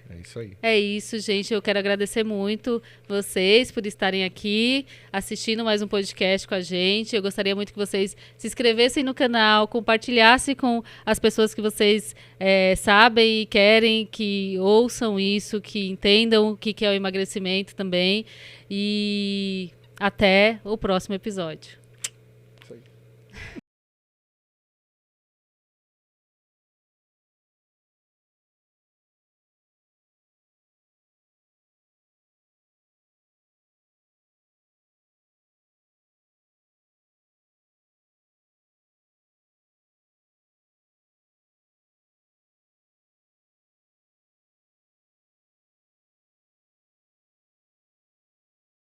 É isso aí. É isso, gente. Eu quero agradecer muito vocês por estarem aqui assistindo mais um podcast com a gente. Eu gostaria muito que vocês se inscrevessem no canal, compartilhassem com as pessoas que vocês sabem e querem que ouçam isso, que entendam o que é o emagrecimento também. E até o próximo episódio.